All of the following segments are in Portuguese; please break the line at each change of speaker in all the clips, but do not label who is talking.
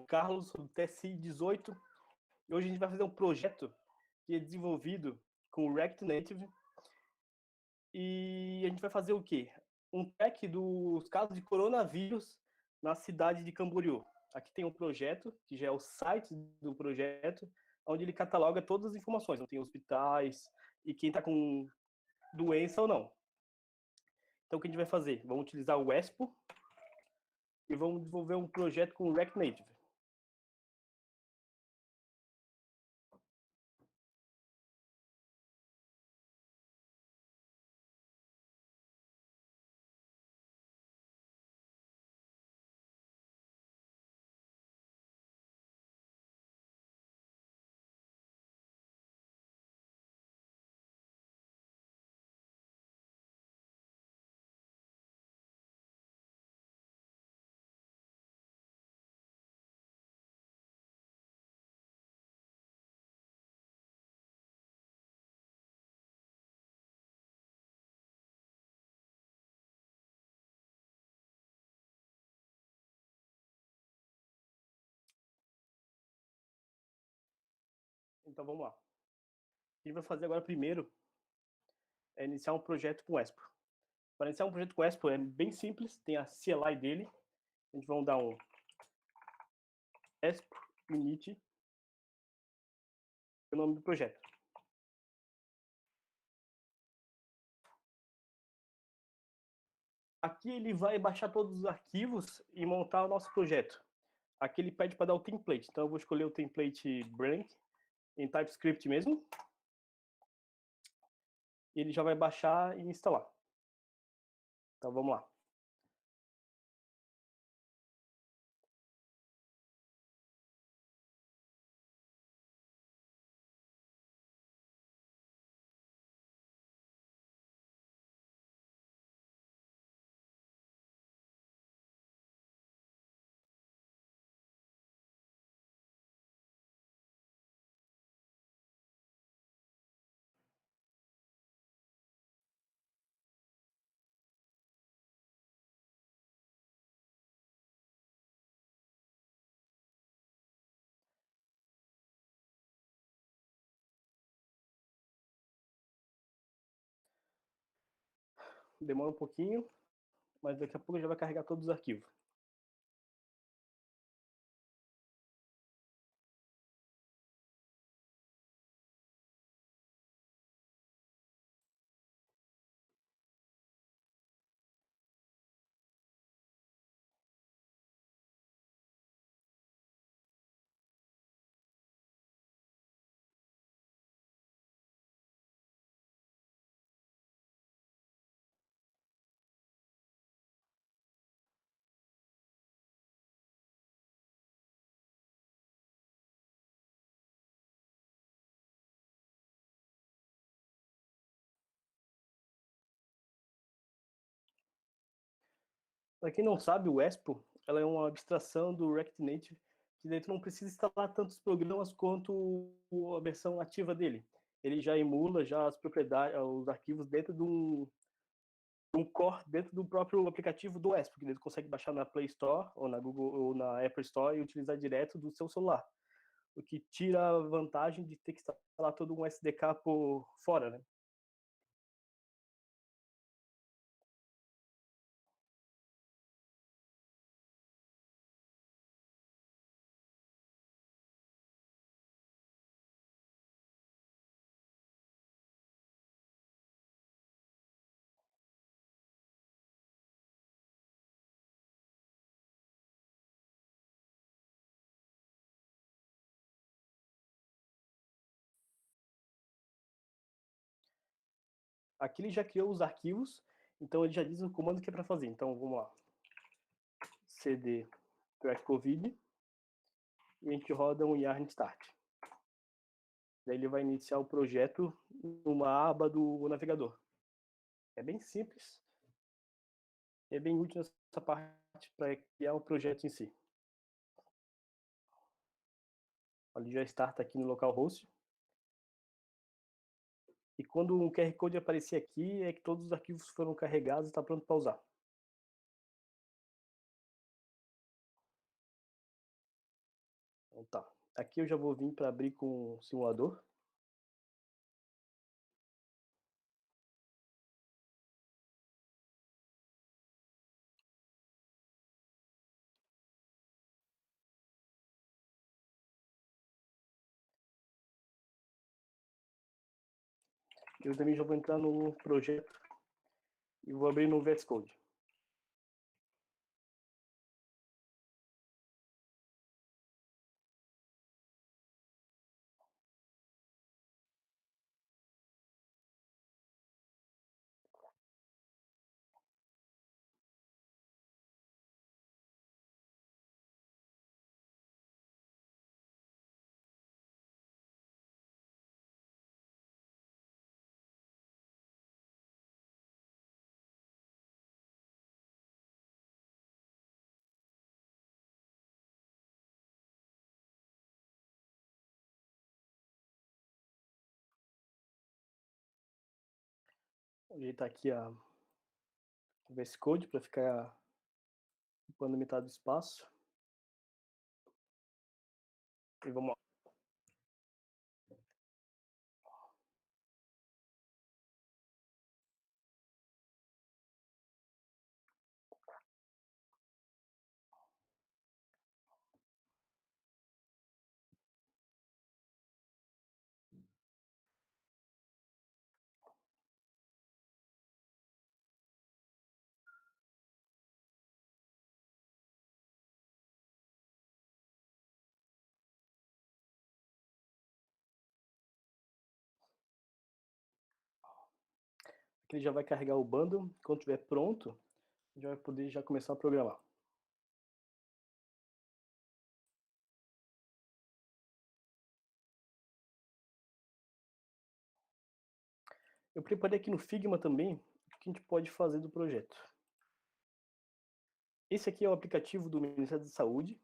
Carlos, do TSI 18, e hoje a gente vai fazer um projeto que é desenvolvido com o React Native, e a gente vai fazer o quê? Um track dos casos de coronavírus na cidade de Camboriú. Aqui tem um projeto, que já é o site do projeto, onde ele cataloga todas as informações, onde tem hospitais e quem está com doença ou não. Então o que a gente vai fazer? Vamos utilizar o Expo e vamos desenvolver um projeto com o React Native. Então vamos lá. O que a gente vai fazer agora primeiro é iniciar um projeto com o Expo. Para iniciar um projeto com o Expo é bem simples, tem a CLI dele. A gente vai dar um Expo init, é o nome do projeto. Aqui ele vai baixar todos os arquivos e montar o nosso projeto. Aqui ele pede para dar o template, então eu vou escolher o template blank, em TypeScript mesmo. E ele já vai baixar e instalar. Então vamos lá. Demora um pouquinho, mas daqui a pouco já vai carregar todos os arquivos. Para quem não sabe, o Expo ela é uma abstração do React Native, que daí tu não precisa instalar tantos programas quanto a versão ativa dele. Ele já emula já as propriedades, os arquivos dentro de um core dentro do próprio aplicativo do Expo, que ele consegue baixar na Play Store ou na Google ou na Apple Store e utilizar direto do seu celular. O que tira a vantagem de ter que instalar todo um SDK por fora, né? Aqui ele já criou os arquivos, então ele já diz o comando que é para fazer. Então vamos lá. cd track covid e a gente roda um yarn start. Daí ele vai iniciar o projeto numa aba do navegador. É bem simples, é bem útil essa parte para criar o projeto em si. Ele já starta aqui no localhost. E quando o QR Code aparecer aqui, é que todos os arquivos foram carregados e está pronto para usar. Então tá. Aqui eu já vou vir para abrir com o simulador. Eu também já vou entrar no projeto e vou abrir no VS Code. Vou ajeitar aqui o VS Code para ficar ocupando metade do espaço. E vamos lá. Aqui ele já vai carregar o bundle. Quando estiver pronto, já vai poder já começar a programar. Eu preparei aqui no Figma também o que a gente pode fazer do projeto. Esse aqui é o aplicativo do Ministério da Saúde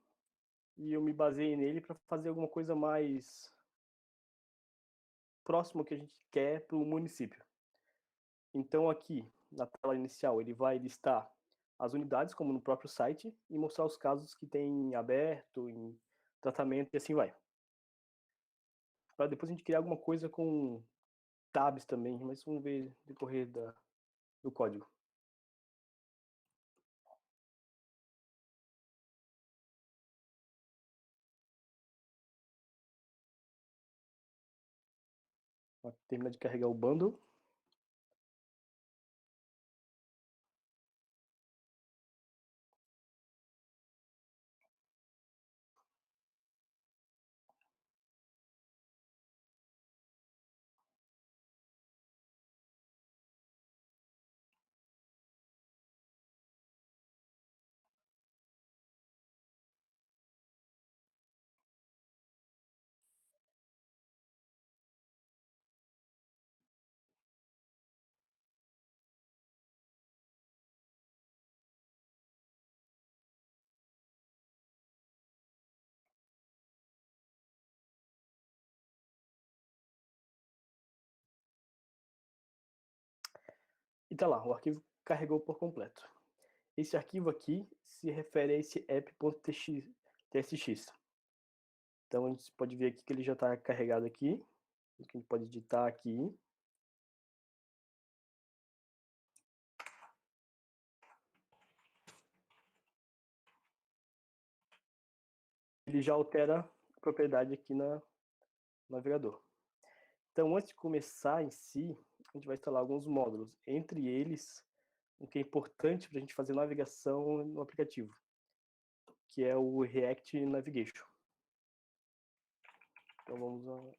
e eu me baseei nele para fazer alguma coisa mais próximo ao que a gente quer para o município. Então aqui, na tela inicial, ele vai listar as unidades, como no próprio site, e mostrar os casos que tem aberto, em tratamento e assim vai. Para depois a gente criar alguma coisa com tabs também, mas vamos ver no decorrer do código. Vou terminar de carregar o bundle. E tá lá, o arquivo carregou por completo. Esse arquivo aqui se refere a esse app.tsx. Então a gente pode ver aqui que ele já está carregado aqui. A gente pode editar aqui. Ele já altera a propriedade aqui no navegador. Então, antes de começar em si, a gente vai instalar alguns módulos. Entre eles, o que é importante para a gente fazer navegação no aplicativo, que é o React Navigation. Então, vamos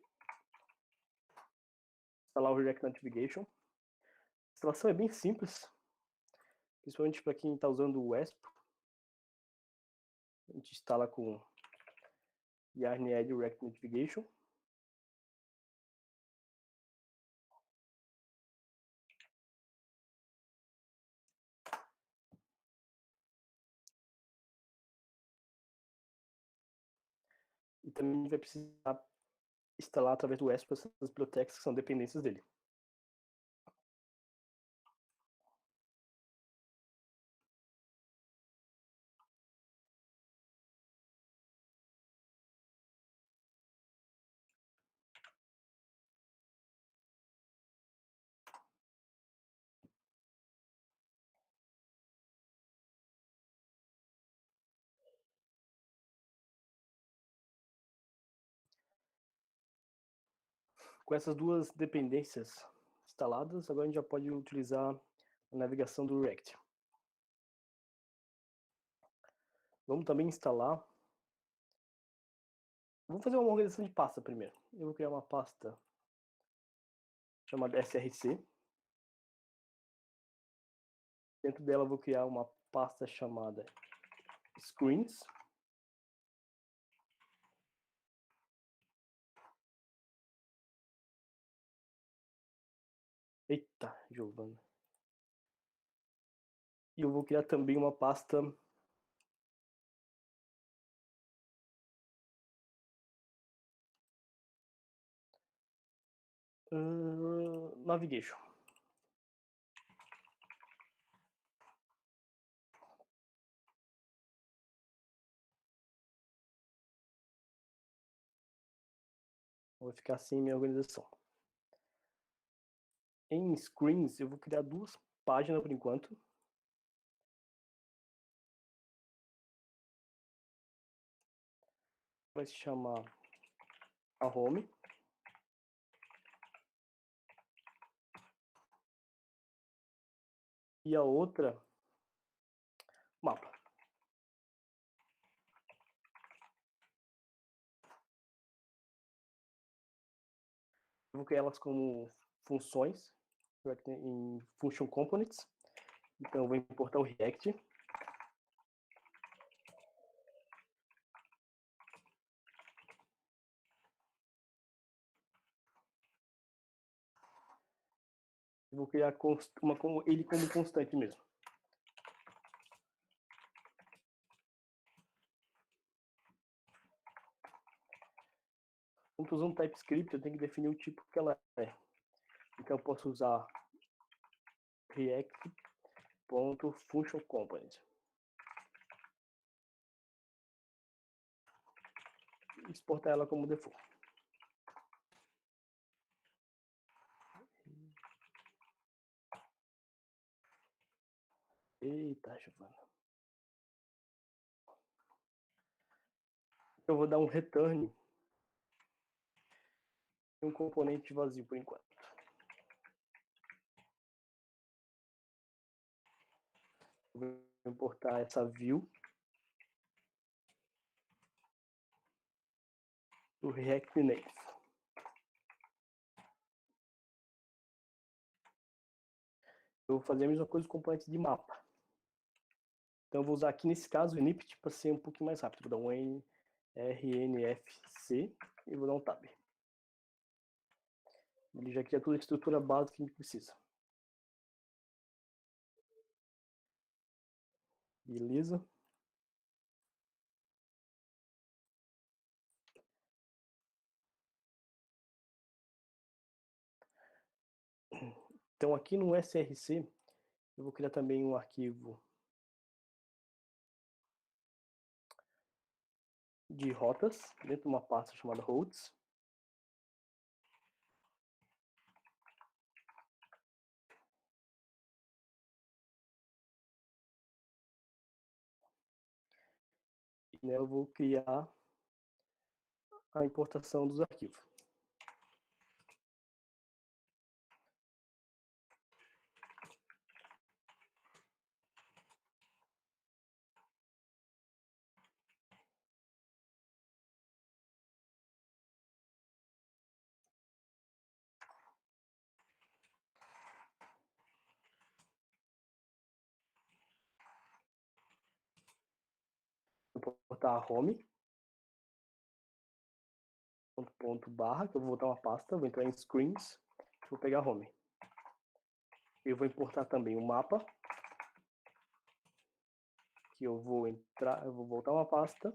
instalar o React Navigation. A instalação é bem simples, principalmente para quem está usando o Expo. A gente instala com Yarn-Add React Navigation. E também vai precisar instalar através do Expo essas bibliotecas que são dependências dele. Com essas duas dependências instaladas, agora a gente já pode utilizar a navegação do React. Vamos também instalar. Vamos fazer uma organização de pasta primeiro. Eu vou criar uma pasta chamada src. Dentro dela eu vou criar uma pasta chamada screens. Eita, Giovana. E eu vou criar também uma pasta navigation. Vai ficar assim minha organização. Em screens eu vou criar duas páginas por enquanto. Vai se chamar a home. E a outra, mapa. Eu vou criar elas como funções em function components. Então eu vou importar o React. Eu vou criar ele como constante mesmo. Quando usando TypeScript, eu tenho que definir o tipo que ela é. Então eu posso usar react.functionComponent. E exportar ela como default. Eita, Giovana. Eu vou dar um return e um componente vazio por enquanto. Eu vou importar essa view do React Native. Eu vou fazer a mesma coisa com componentes de mapa. Então eu vou usar aqui nesse caso o init para ser um pouquinho mais rápido. Vou dar um rnfc e vou dar um tab. Ele já cria toda a estrutura básica que a gente precisa. Beleza. Então aqui no src eu vou criar também um arquivo de rotas dentro de uma pasta chamada routes. E nela eu vou criar a importação dos arquivos. Vou importar a home, ponto barra, que eu vou botar uma pasta, vou entrar em screens, vou pegar a home. Eu vou importar também o mapa, que eu vou voltar uma pasta,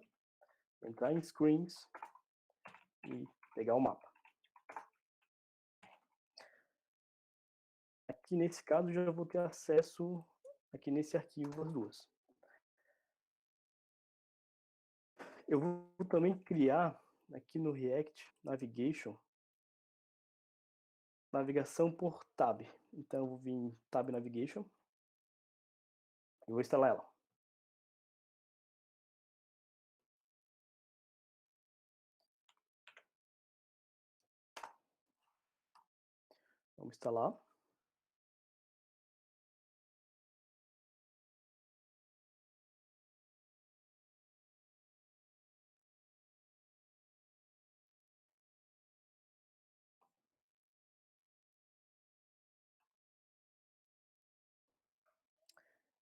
entrar em screens e pegar o mapa. Aqui nesse caso já vou ter acesso aqui nesse arquivo as duas. Eu vou também criar aqui no React Navigation navegação por tab. Então eu vou vir em Tab Navigation e vou instalar ela. Vamos instalar.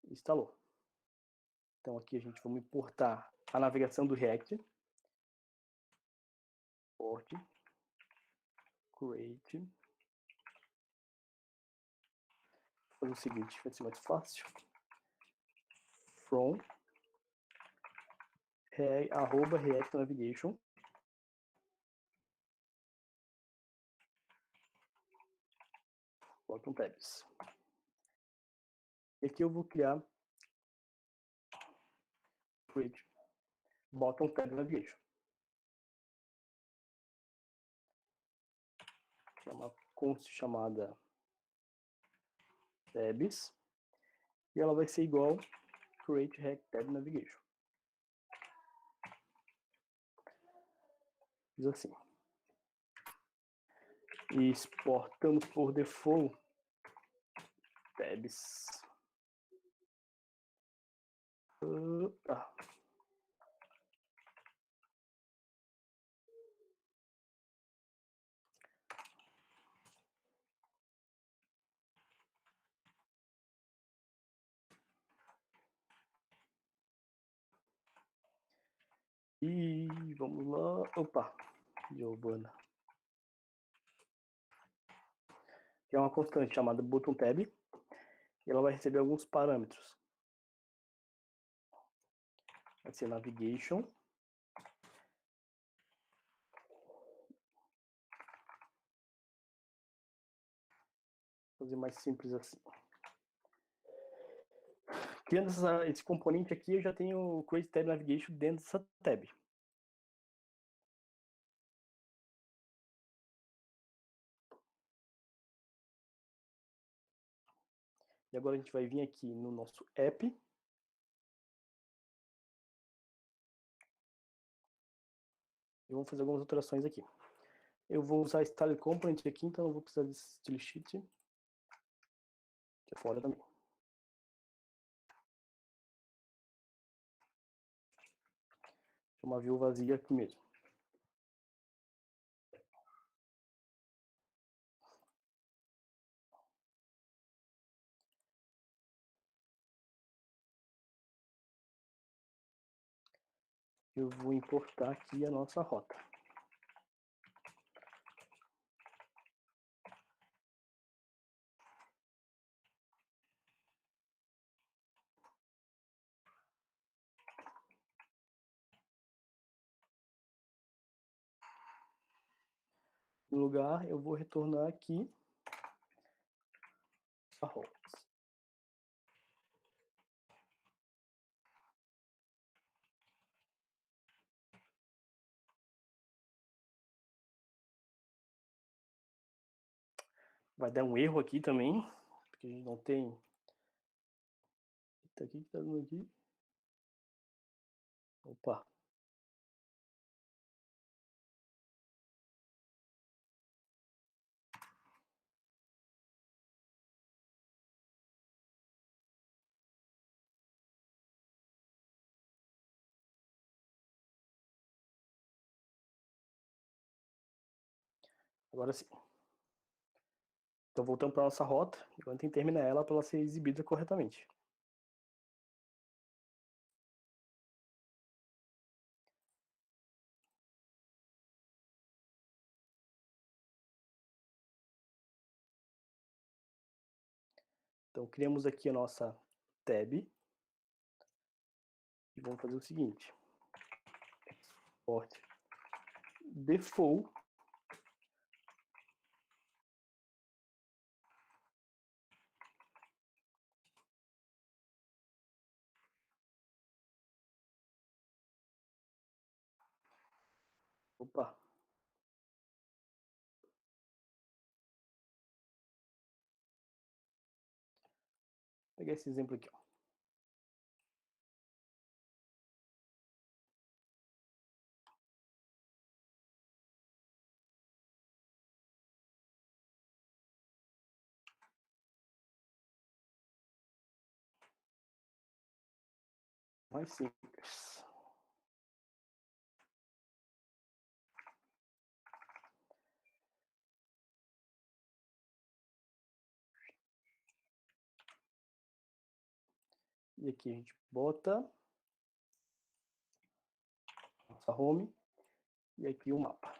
Instalou. Então aqui a gente vai importar a navegação do React. Import, create. Vou fazer o seguinte, vai ser mais fácil. From @React Navigation. Bottom tabs. E aqui eu vou criar create bottom tab navigation. É uma const chamada tabs e ela vai ser igual create React tab navigation. Diz assim. E exportamos por default tabs. Tá. E vamos lá. Opa, Giovana. Que é uma constante chamada button tab. E ela vai receber alguns parâmetros. Vai ser navigation. Vou fazer mais simples assim. Criando esse componente aqui, eu já tenho o create tab navigation dentro dessa tab. E agora a gente vai vir aqui no nosso app. E vamos fazer algumas alterações aqui. Eu vou usar style component aqui, então eu vou precisar de style sheet. Que é fora também. Uma view vazia aqui mesmo. Eu vou importar aqui a nossa rota. No lugar, eu vou retornar aqui a rota. Vai dar um erro aqui também, porque a gente não tem... Tá aqui, que tá dando aqui. Opa. Agora sim. Então voltando para nossa rota, agora tem que terminar ela para ela ser exibida corretamente. Então criamos aqui a nossa tab. E vamos fazer o seguinte. Export default. Opa. Vou pegar esse exemplo aqui, ó. Mais simples. E aqui a gente bota nossa home e aqui o mapa.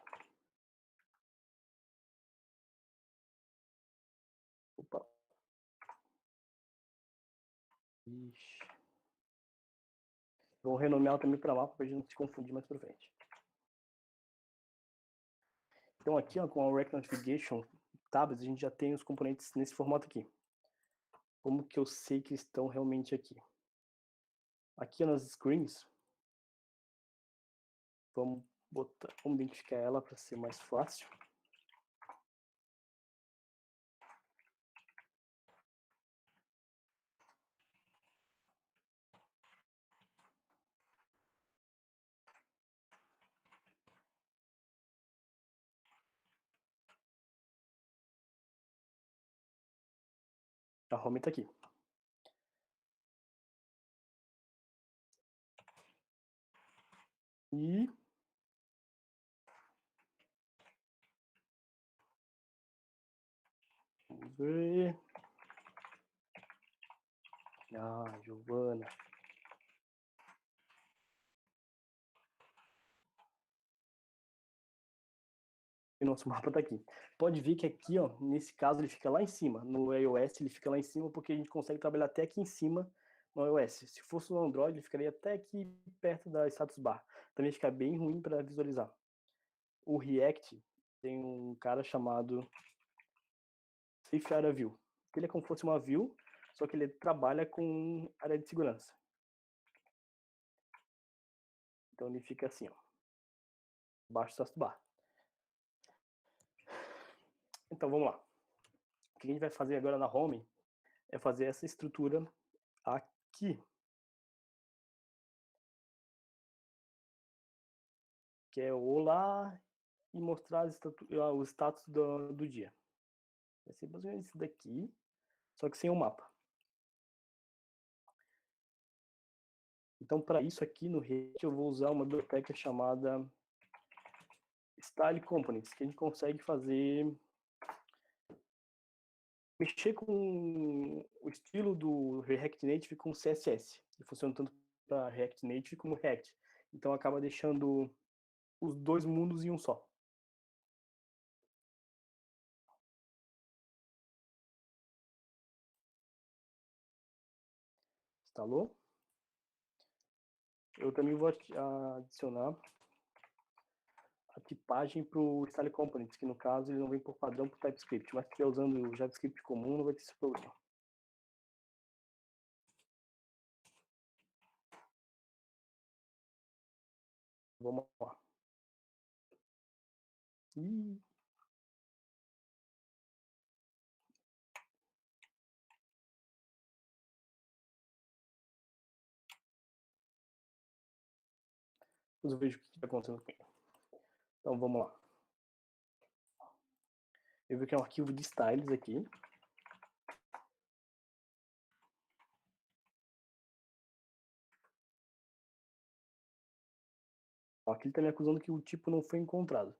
Opa. Ixi. Vou renomear também para mapa para a gente não se confundir mais para frente. Então aqui, ó, com a Rect Notification Tabs, a gente já tem os componentes nesse formato aqui. Como que eu sei que estão realmente aqui? Aqui nas screens, vamos identificar ela para ser mais fácil. A home está aqui. E vamos ver. Ah, Giovana. E nosso mapa está aqui. Pode ver que aqui, ó, nesse caso, ele fica lá em cima. No iOS, ele fica lá em cima porque a gente consegue trabalhar até aqui em cima no iOS. Se fosse no Android, ele ficaria até aqui perto da status bar. Também fica bem ruim para visualizar. O React tem um cara chamado Safe Area View. Ele é como se fosse uma view, só que ele trabalha com área de segurança. Então ele fica assim, ó, abaixo do status bar. Então vamos lá. O que a gente vai fazer agora na home é fazer essa estrutura aqui, que é olá e mostrar o status do dia. Vai ser basicamente isso daqui, só que sem o mapa. Então para isso aqui no React eu vou usar uma biblioteca chamada Style Components, que a gente consegue mexer com o estilo do React Native com CSS. Ele funciona tanto para React Native como React. Então acaba deixando os dois mundos em um só. Instalou? Eu também vou adicionar a tipagem para o Style Components, que no caso ele não vem por padrão para o TypeScript, mas se estiver usando o JavaScript comum não vai ter esse problema. Vamos lá. Depois eu vejo o que está acontecendo com ele. Então vamos lá. Eu vi que é um arquivo de styles aqui. Aqui ele está me acusando que o tipo não foi encontrado.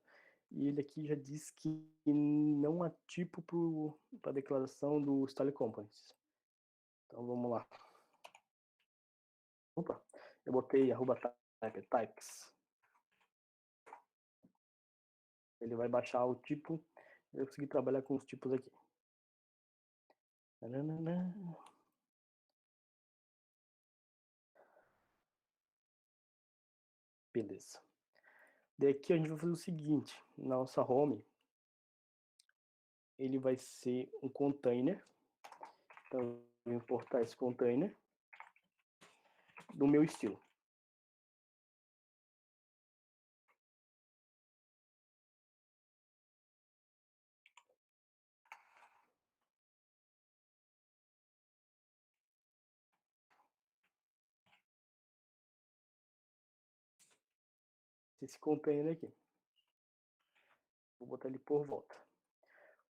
E ele aqui já diz que não há tipo para a declaração do Style Components. Então vamos lá. Opa, eu botei @types. Ele vai baixar o tipo e eu consegui trabalhar com os tipos aqui. Beleza. Daqui a gente vai fazer o seguinte, na nossa home, ele vai ser um container. Então eu vou importar esse container do meu estilo. Esse container aqui. Vou botar ele por volta.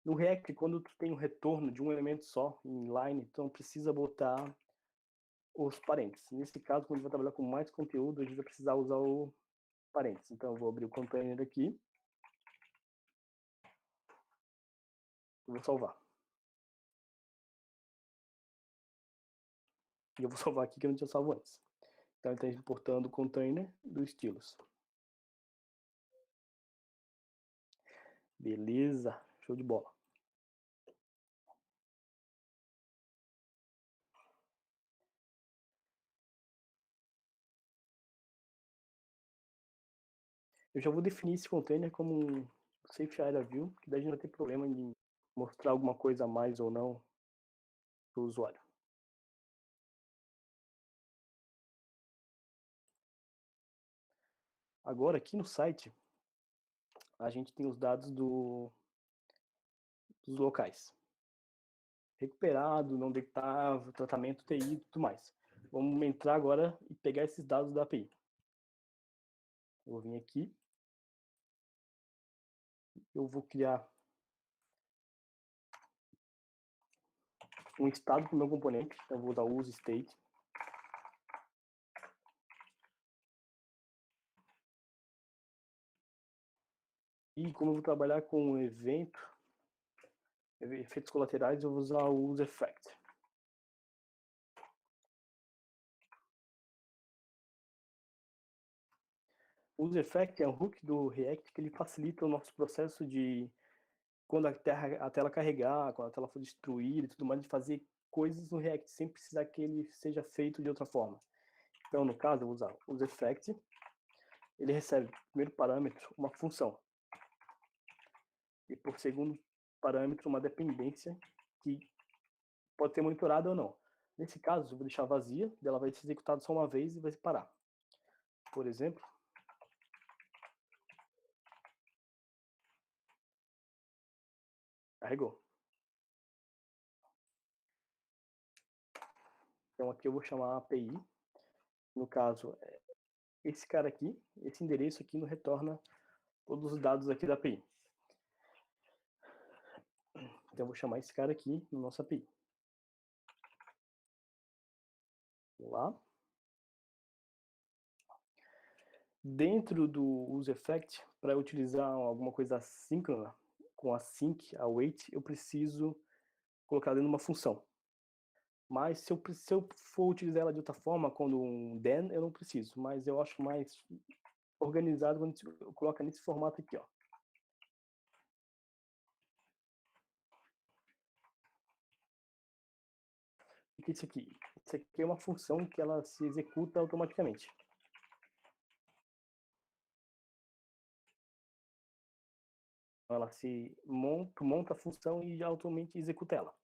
No React, quando tu tem um retorno de um elemento só, em line, então precisa botar os parentes. Nesse caso, quando a gente vai trabalhar com mais conteúdo, a gente vai precisar usar o parentes. Então, eu vou abrir o container aqui. Eu vou salvar. E eu vou salvar aqui que eu não tinha salvo antes. Então, ele está importando o container do estilos. Beleza, show de bola. Eu já vou definir esse container como um Safe Area View, que daí a gente não vai ter problema em mostrar alguma coisa a mais ou não para o usuário. Agora, aqui no site, a gente tem os dados dos locais. Recuperado, não detectável, tratamento TI e tudo mais. Vamos entrar agora e pegar esses dados da API. Eu vou vir aqui. Eu vou criar um estado para o meu componente. Então, eu vou usar o useState. E como eu vou trabalhar com um evento, efeitos colaterais, eu vou usar o useEffect. O useEffect é um hook do React que ele facilita o nosso processo de, quando a tela carregar, quando a tela for destruída e tudo mais, de fazer coisas no React, sem precisar que ele seja feito de outra forma. Então, no caso, eu vou usar o useEffect. Ele recebe, primeiro parâmetro, uma função. E por segundo parâmetro, uma dependência que pode ser monitorada ou não. Nesse caso, eu vou deixar vazia, ela vai ser executada só uma vez e vai parar. Por exemplo, carregou. Então aqui eu vou chamar a API. No caso, esse cara aqui, esse endereço aqui não retorna todos os dados aqui da API. Então eu vou chamar esse cara aqui no nosso API. Vamos lá. Dentro do useEffect, para utilizar alguma coisa assíncrona, com async, await, eu preciso colocar dentro de uma função. Mas se eu for utilizar ela de outra forma, quando um then, eu não preciso. Mas eu acho mais organizado quando eu coloco nesse formato aqui, ó. O que é isso aqui? Isso aqui é uma função que ela se executa automaticamente. Ela se monta a função e automaticamente executa ela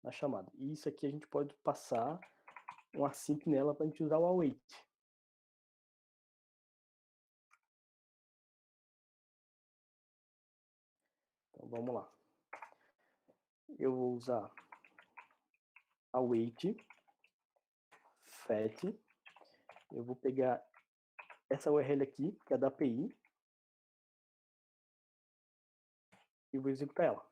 na chamada. E isso aqui a gente pode passar um async nela para a gente usar o await. Então vamos lá. Eu vou usar await fetch. Eu vou pegar essa URL aqui, que é da API, e vou executar ela.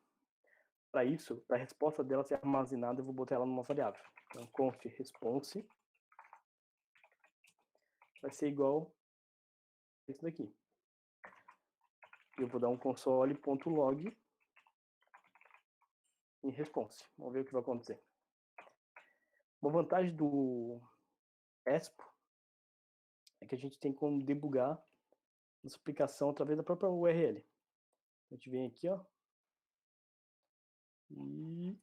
Para isso, para a resposta dela ser armazenada, eu vou botar ela numa variável. Então, const response vai ser igual a isso daqui. Eu vou dar um console.log em response. Vamos ver o que vai acontecer. Uma vantagem do Expo é que a gente tem como debugar nossa aplicação através da própria URL. A gente vem aqui, ó, e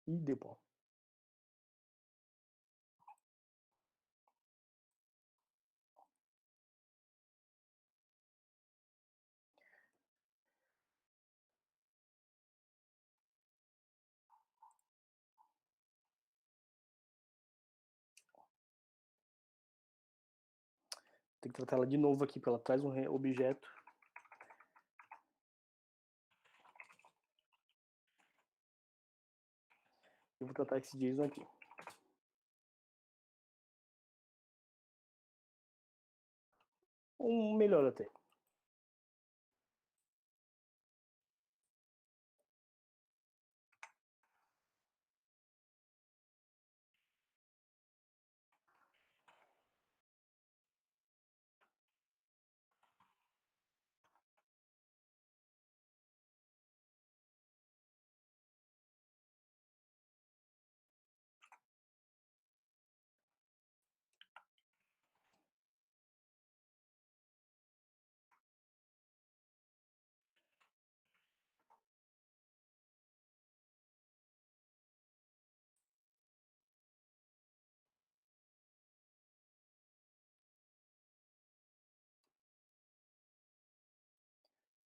deu bom. Tem que tratar ela de novo aqui, porque ela traz um objeto. Eu vou tratar esse JSON aqui. Melhor até.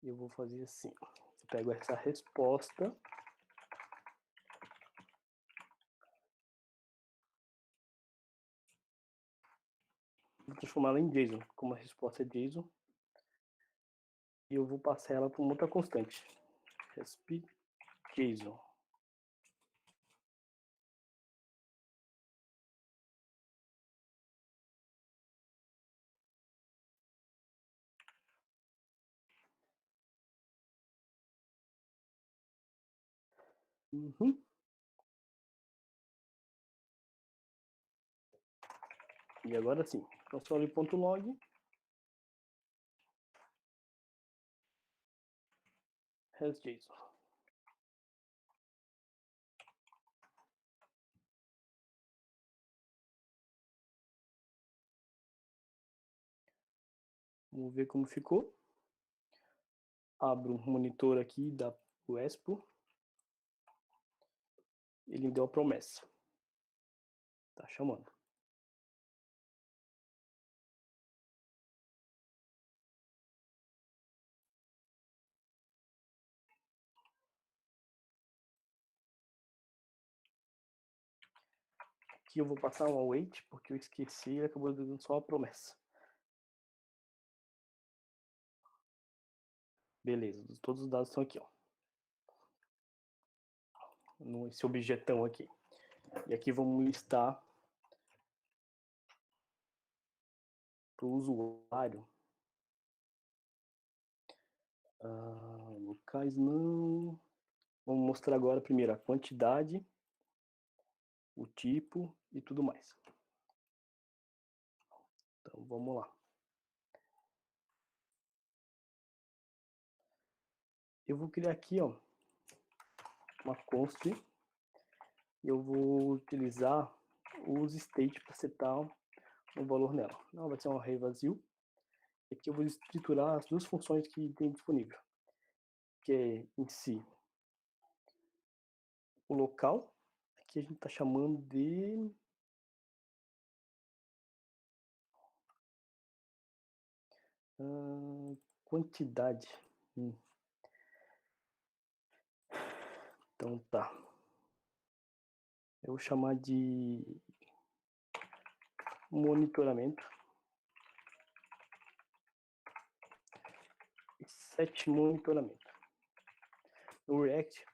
Eu vou fazer assim. Eu pego essa resposta. Vou transformar ela em JSON. Como a resposta é JSON. E eu vou passar ela para uma outra constante. Resp JSON. Uhum. E agora sim, console.log has.json. Vamos ver como ficou. Abro um monitor aqui da Expo. Ele me deu a promessa. Tá chamando. Aqui eu vou passar um await, porque eu esqueci e acabou dando só a promessa. Beleza, todos os dados estão aqui, ó. Nesse objetão aqui. E aqui vamos listar para o usuário. Locais não. Vamos mostrar agora primeiro a quantidade, o tipo e tudo mais. Então vamos lá. Eu vou criar aqui, ó, uma const. Eu vou utilizar os state para setar um valor nela. Não vai ser um array vazio. Aqui eu vou estruturar as duas funções que tem disponível, que é em si o local. Aqui a gente está chamando de quantidade. Então tá. Eu vou chamar de monitoramento. E set monitoramento. No React,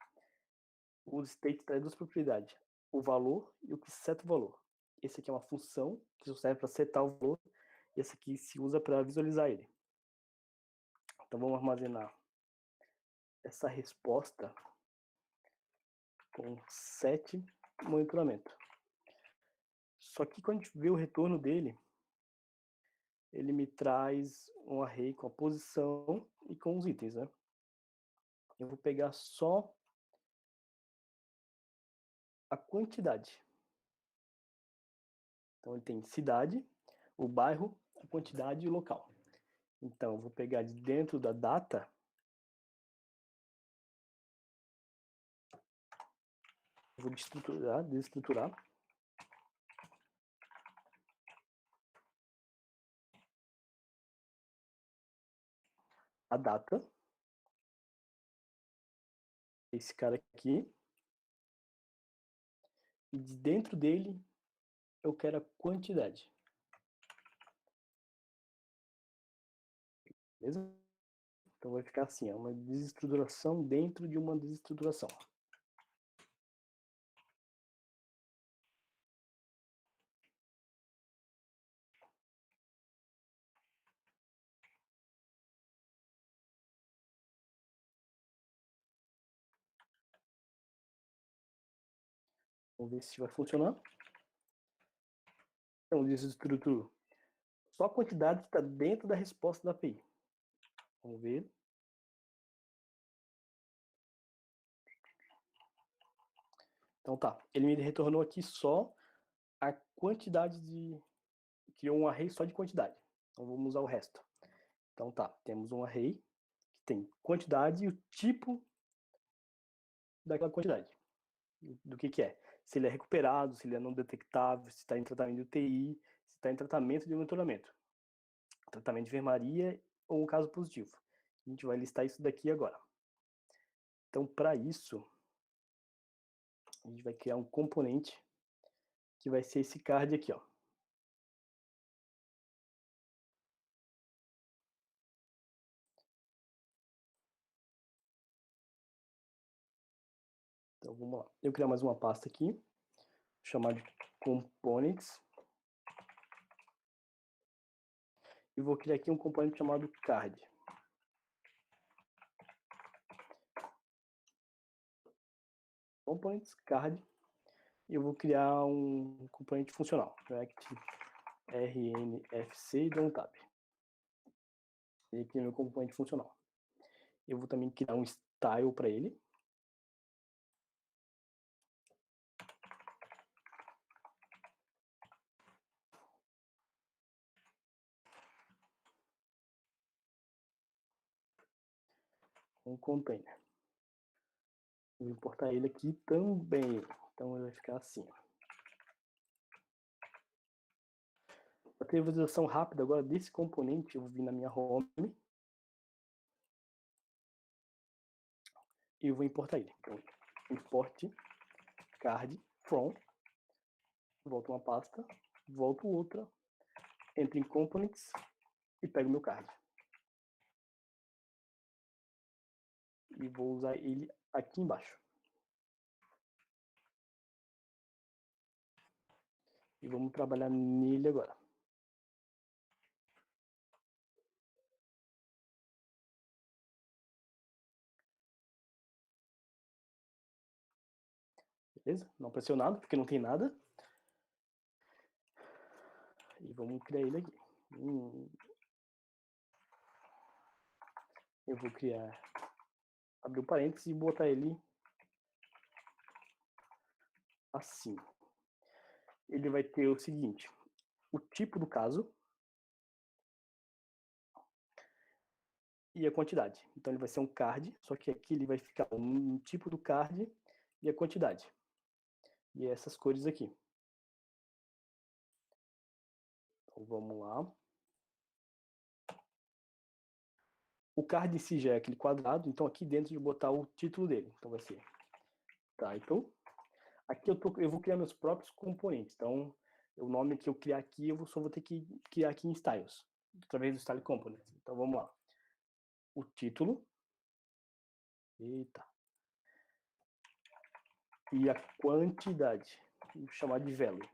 o state traz duas propriedades. O valor e o que seta o valor. Esse aqui é uma função que serve para setar o valor. E esse aqui se usa para visualizar ele. Então vamos armazenar essa resposta com set monitoramento. Só que quando a gente vê o retorno dele, ele me traz um array com a posição e com os itens, né? Eu vou pegar só a quantidade. Então ele tem cidade, o bairro, a quantidade e o local. Então eu vou pegar de dentro da data, vou desestruturar a data, esse cara aqui, e de dentro dele eu quero a quantidade. Beleza? Então vai ficar assim, é uma desestruturação dentro de uma desestruturação. Vamos ver se vai funcionar. Então, desestruturo só a quantidade que está dentro da resposta da API. Vamos ver. Então tá, ele me retornou aqui só a quantidade de... Criou um array só de quantidade. Então vamos usar o resto. Então tá, temos um array que tem quantidade e o tipo daquela quantidade. Do que é. Se ele é recuperado, se ele é não detectável, se está em tratamento de UTI, se está em tratamento de monitoramento. Tratamento de enfermaria ou um caso positivo. A gente vai listar isso daqui agora. Então, para isso, a gente vai criar um componente que vai ser esse card aqui, ó. Então, vamos lá. Eu vou criar mais uma pasta aqui, vou chamar de components. E vou criar aqui um componente chamado card. Components, card. E eu vou criar um componente funcional, React RNFC e dou um tab. E aqui é meu componente funcional. Eu vou também criar um style para ele. Um container. Vou importar ele aqui também. Então ele vai ficar assim. Para ter visualização rápida agora desse componente, eu vou vir na minha home e eu vou importar ele. Então, import card from, volto uma pasta, volto outra, entro em components e pego meu card. E vou usar ele aqui embaixo. E vamos trabalhar nele agora. Beleza? Não apareceu nada, porque não tem nada. E vamos criar ele aqui. Eu vou criar, abrir o parênteses e botar ele assim. Ele vai ter o seguinte, o tipo do caso e a quantidade. Então ele vai ser um card, só que aqui ele vai ficar o tipo do card e a quantidade. E essas cores aqui. Então vamos lá. O card em si já é aquele quadrado, então aqui dentro eu vou botar o título dele. Então vai ser title. Aqui eu vou criar meus próprios componentes. Então, o nome que eu criar aqui, eu só vou ter que criar aqui em styles, através do style components. Então vamos lá. O título. Eita. E a quantidade. Vou chamar de value.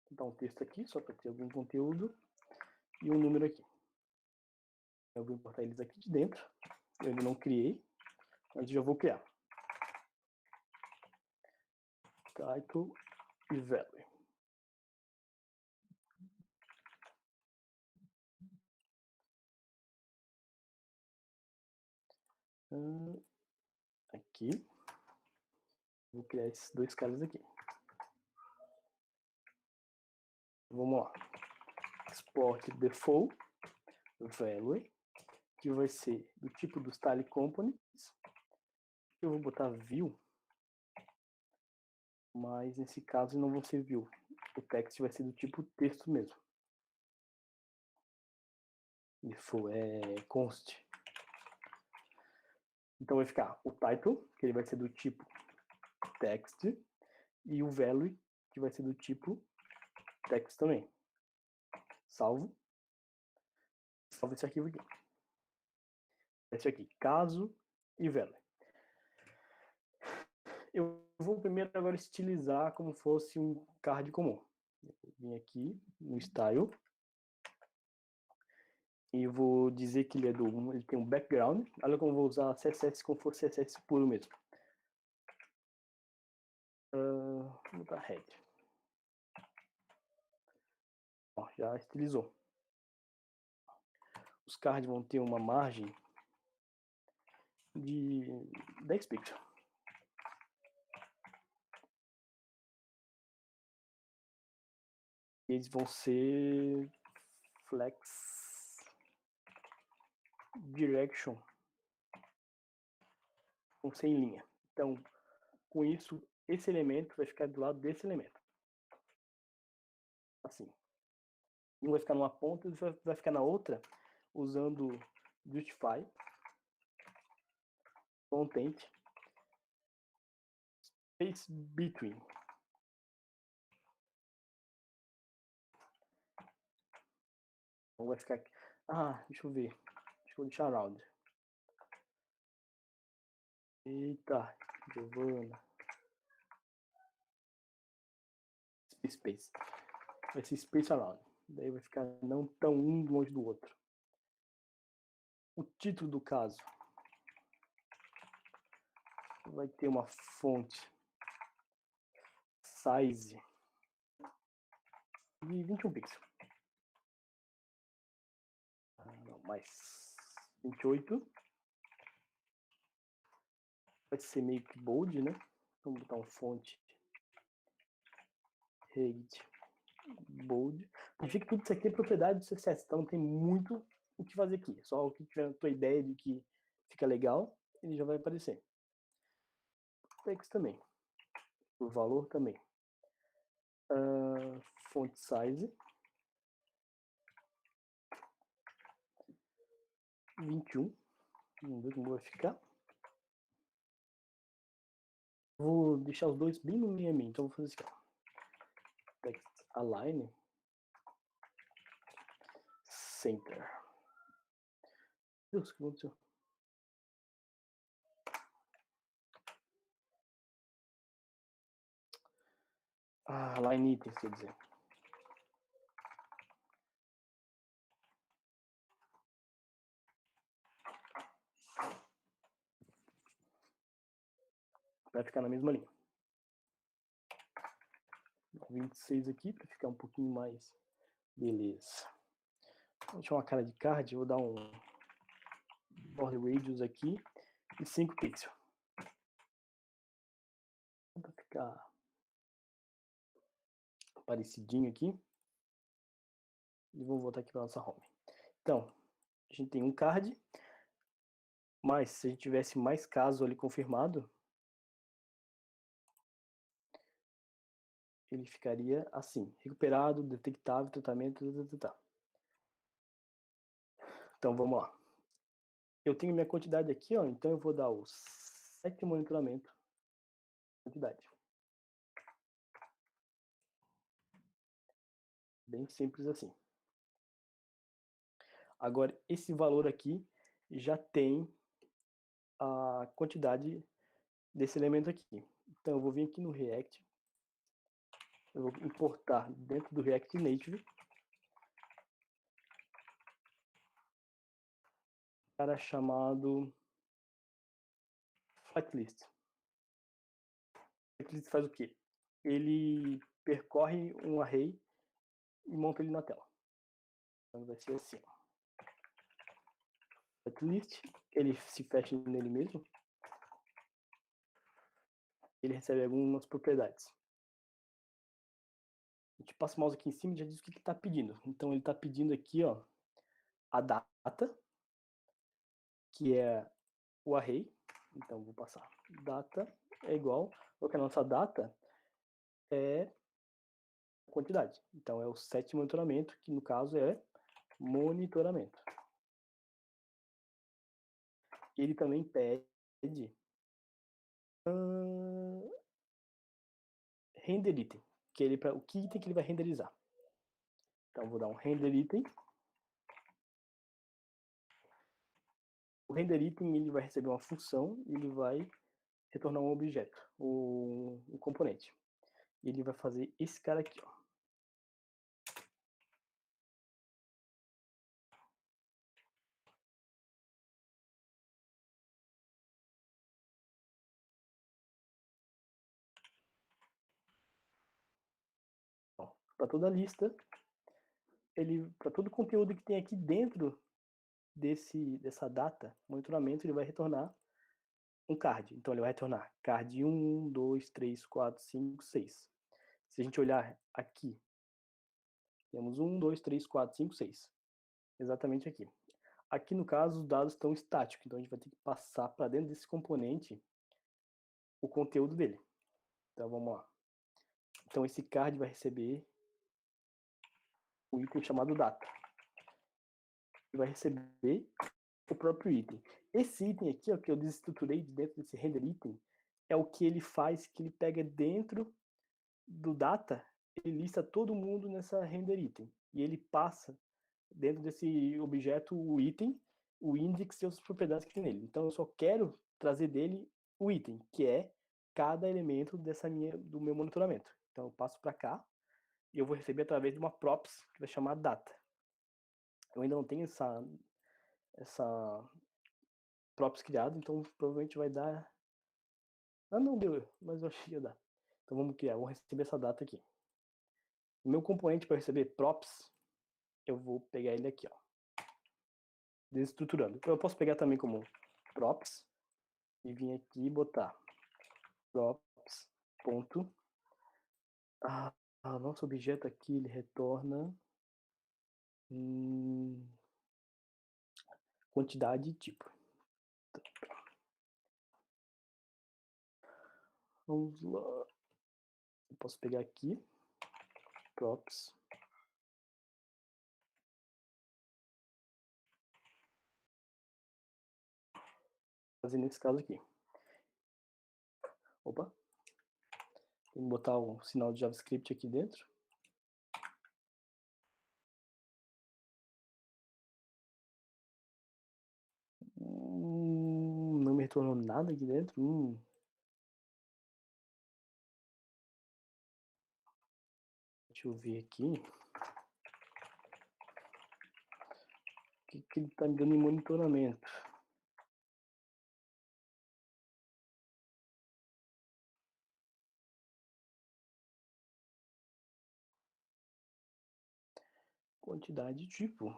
Vou dar um texto aqui, só para ter algum conteúdo. E um número aqui. Eu vou importar eles aqui de dentro. Eu ainda não criei, mas já vou criar. Title e value. Aqui. Vou criar esses dois caras aqui. Vamos lá. Export default value, que vai ser do tipo do style components. Eu vou botar view, mas nesse caso não vão ser view. O text vai ser do tipo texto mesmo. Default é const. Então vai ficar o title, que ele vai ser do tipo text, e o value, que vai ser do tipo text também. Salvo. Salvo esse arquivo aqui. Esse aqui, caso e value. Eu vou primeiro agora estilizar como fosse um card comum. Vim aqui no style e vou dizer que ele tem um background. Olha como eu vou usar CSS como fosse CSS puro mesmo. Vou botar head. Ó, já estilizou. Os cards vão ter uma margem de 10 pixels. Eles vão ser flex direction com sem linha. Então, com isso, esse elemento vai ficar do lado desse elemento. Assim. Um vai ficar numa ponta e vai ficar na outra, usando Justify, Content, Space Between. Então vai ficar aqui. Deixa eu ver. Deixa eu deixar round. Eita, Giovana. Space. Vai ser Space Around. Daí vai ficar não tão um longe do outro. O título do caso vai ter uma fonte size de 21 pixels. Não, mais 28. Vai ser meio que bold, né? Vamos botar um fonte height bold. Significa que tudo isso aqui é propriedade do CSS, então não tem muito o que fazer aqui. Só o que tiver na tua ideia de que fica legal, ele já vai aparecer. Text também. O valor também. Font size 21. Vamos ver como vai ficar. Vou deixar os dois bem no linha a mim, então vou fazer assim. Text align center. Deus, o que aconteceu? Line items, quer dizer. Vai ficar na mesma linha. 26 aqui, para ficar um pouquinho mais. Beleza. Vou deixar uma cara de card, vou dar um border radius aqui e 5 pixels. Para ficar parecidinho aqui. E vou voltar aqui para nossa home. Então, a gente tem um card, mas se a gente tivesse mais caso ali confirmado, ele ficaria assim, recuperado, detectável, tratamento, Então, vamos lá. Eu tenho minha quantidade aqui, ó, então eu vou dar o set monitoramento quantidade. Bem simples assim. Agora, esse valor aqui já tem a quantidade desse elemento aqui. Então, eu vou vir aqui no React, eu vou importar dentro do React Native cara chamado flatlist. Flatlist faz o quê? Ele percorre um array e monta ele na tela. Então vai ser assim. Flatlist, ele se fecha nele mesmo. Ele recebe algumas propriedades. A gente passa o mouse aqui em cima e já diz o que ele está pedindo. Então ele está pedindo aqui, ó, a data, que é o array. Então vou passar data é igual, porque a nossa data é quantidade. Então é o set monitoramento, que no caso é monitoramento. Ele também pede render item, que ele o que item que ele vai renderizar. Então vou dar um render item. O render item ele vai receber uma função e ele vai retornar um objeto, um componente. Ele vai fazer esse cara aqui, ó. Para toda a lista, para todo o conteúdo que tem aqui dentro dessa data, monitoramento, ele vai retornar um card. Então ele vai retornar card 1, 2, 3, 4, 5, 6. Se a gente olhar aqui, temos 1, 2, 3, 4, 5, 6. Exatamente aqui. Aqui no caso os dados estão estáticos, então a gente vai ter que passar para dentro desse componente o conteúdo dele. Então vamos lá. Então esse card vai receber um item chamado data. E vai receber o próprio item. Esse item aqui, ó, que eu desestruturei de dentro desse render item, é o que ele faz, que ele pega dentro do data, ele lista todo mundo nessa render item. E ele passa dentro desse objeto o item, o index e outras propriedades que tem nele. Então eu só quero trazer dele o item, que é cada elemento do meu monitoramento. Então eu passo para cá e eu vou receber através de uma props que vai chamar data. Eu ainda não tenho essa props criada, então provavelmente vai dar... Ah, não deu, mas eu achei que ia dar. Então vamos criar, vou receber essa data aqui. O meu componente para receber props, eu vou pegar ele aqui, ó, desestruturando. Eu posso pegar também como props e vir aqui e botar props ponto. Nosso objeto aqui ele retorna quantidade e tipo. Vamos lá. Eu posso pegar aqui props fazer nesse caso aqui. Opa. Tem que botar um sinal de JavaScript aqui dentro. Não me retornou nada aqui dentro. Deixa eu ver aqui. O que ele está me dando em monitoramento? Quantidade tipo.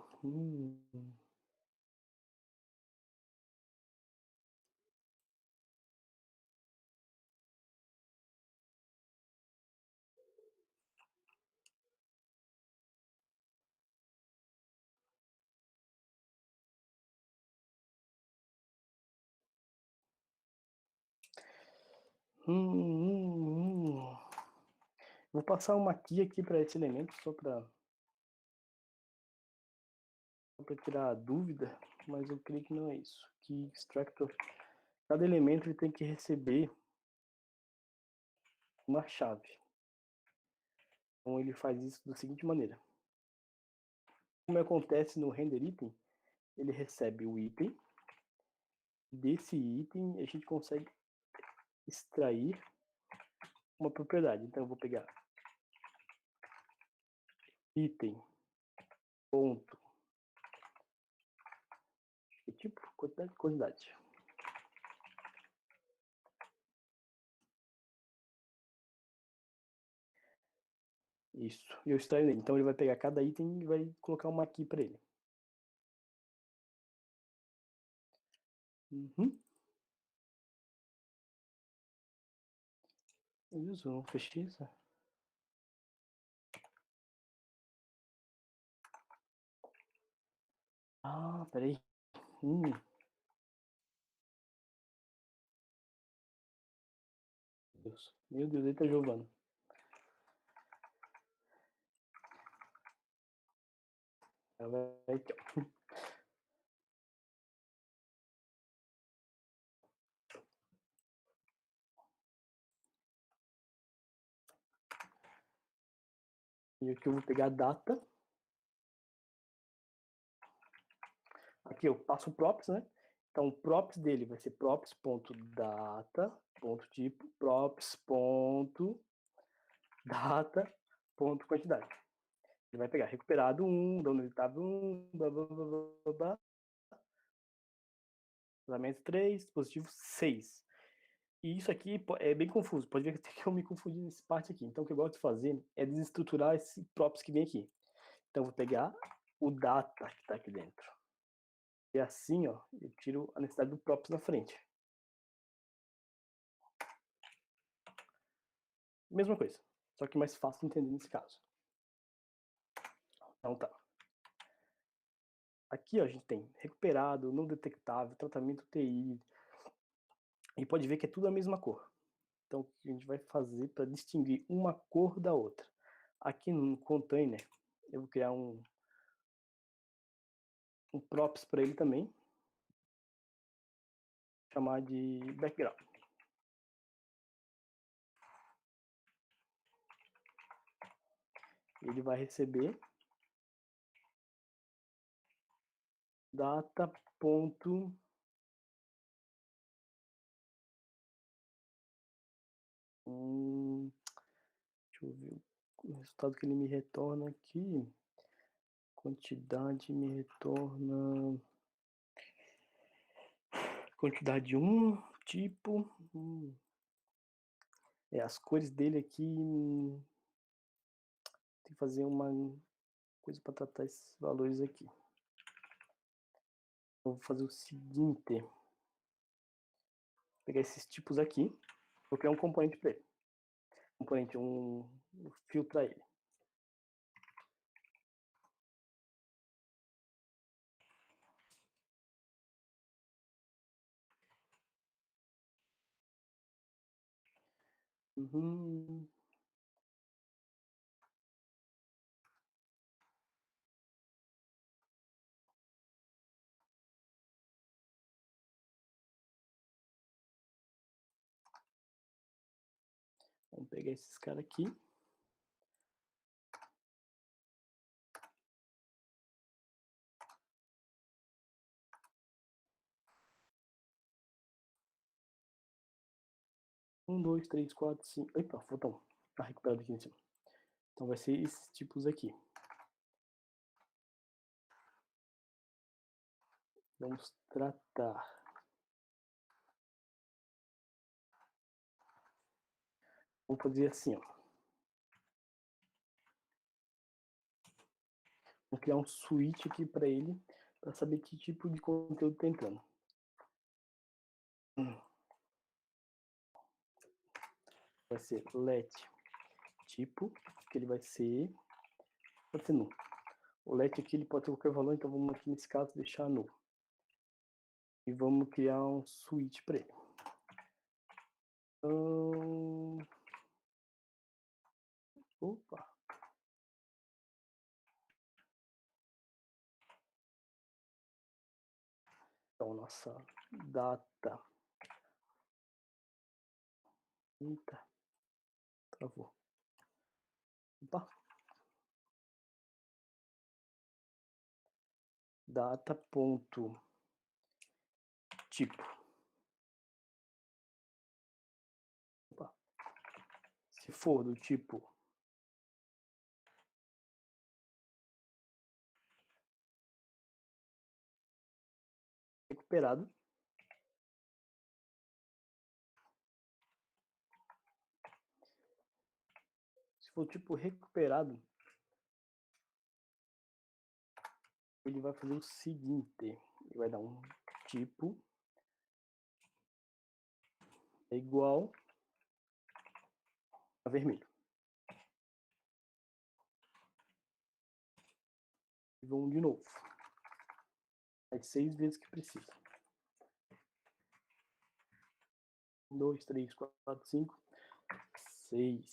Vou passar uma key aqui para esse elemento, só para tirar a dúvida, mas eu creio que não é isso. Key extractor, cada elemento ele tem que receber uma chave. Então ele faz isso da seguinte maneira. Como acontece no render item, ele recebe o item. Desse item a gente consegue extrair uma propriedade. Então eu vou pegar item ponto tipo quantidade. Isso. E eu extraio ele. Então ele vai pegar cada item e vai colocar uma key para ele. Isso, não fechei isso. Peraí. Meu Deus, eita Giovana. Ela vai aqui, ó. E aqui eu vou pegar a data. Aqui eu passo o props, né? Então o props dele vai ser props.data.tipo, props.data.quantidade. Ele vai pegar recuperado 1, da onde ele estava 1, blá, blá, blá, blá, blá. Vazamento 3, dispositivo 6. E isso aqui é bem confuso. Pode ver que eu me confundi nessa parte aqui. Então o que eu gosto de fazer é desestruturar esse props que vem aqui. Então eu vou pegar o data que está aqui dentro. E assim, ó, eu tiro a necessidade do props na frente. Mesma coisa, só que mais fácil de entender nesse caso. Então tá. Aqui ó, a gente tem recuperado, não detectável, tratamento TI. E pode ver que é tudo a mesma cor. Então o que a gente vai fazer para distinguir uma cor da outra? Aqui no container, Eu vou criar um props para ele também, chamar de background. Ele vai receber data ponto deixa eu ver o resultado que ele me retorna aqui. Quantidade me retorna quantidade 1, tipo. As cores dele aqui. Tem que fazer uma coisa para tratar esses valores aqui. Eu vou fazer o seguinte. Vou pegar esses tipos aqui. Vou criar um componente para ele. Componente, um fio para ele. Vamos pegar esses caras aqui. Um, dois, três, quatro, cinco. Epa, falta um. Tá recuperado aqui em cima. Então vai ser esses tipos aqui. Vamos tratar. Vamos fazer assim, ó. Vou criar um switch aqui para ele, para saber que tipo de conteúdo está entrando. Vai ser let tipo, que ele vai ser, pode ser null. O let aqui ele pode ter qualquer valor, então vamos aqui nesse caso deixar null. E vamos criar um switch para ele. Opa. Então, nossa data. Eita. Travou. Opa. Data ponto tipo. Opa. Se for do tipo recuperado, se for tipo recuperado, ele vai fazer o seguinte, ele vai dar um tipo é igual a vermelho. E vamos de novo. As 6 vezes que precisa. 1, 2, 3, 4, 5, 6.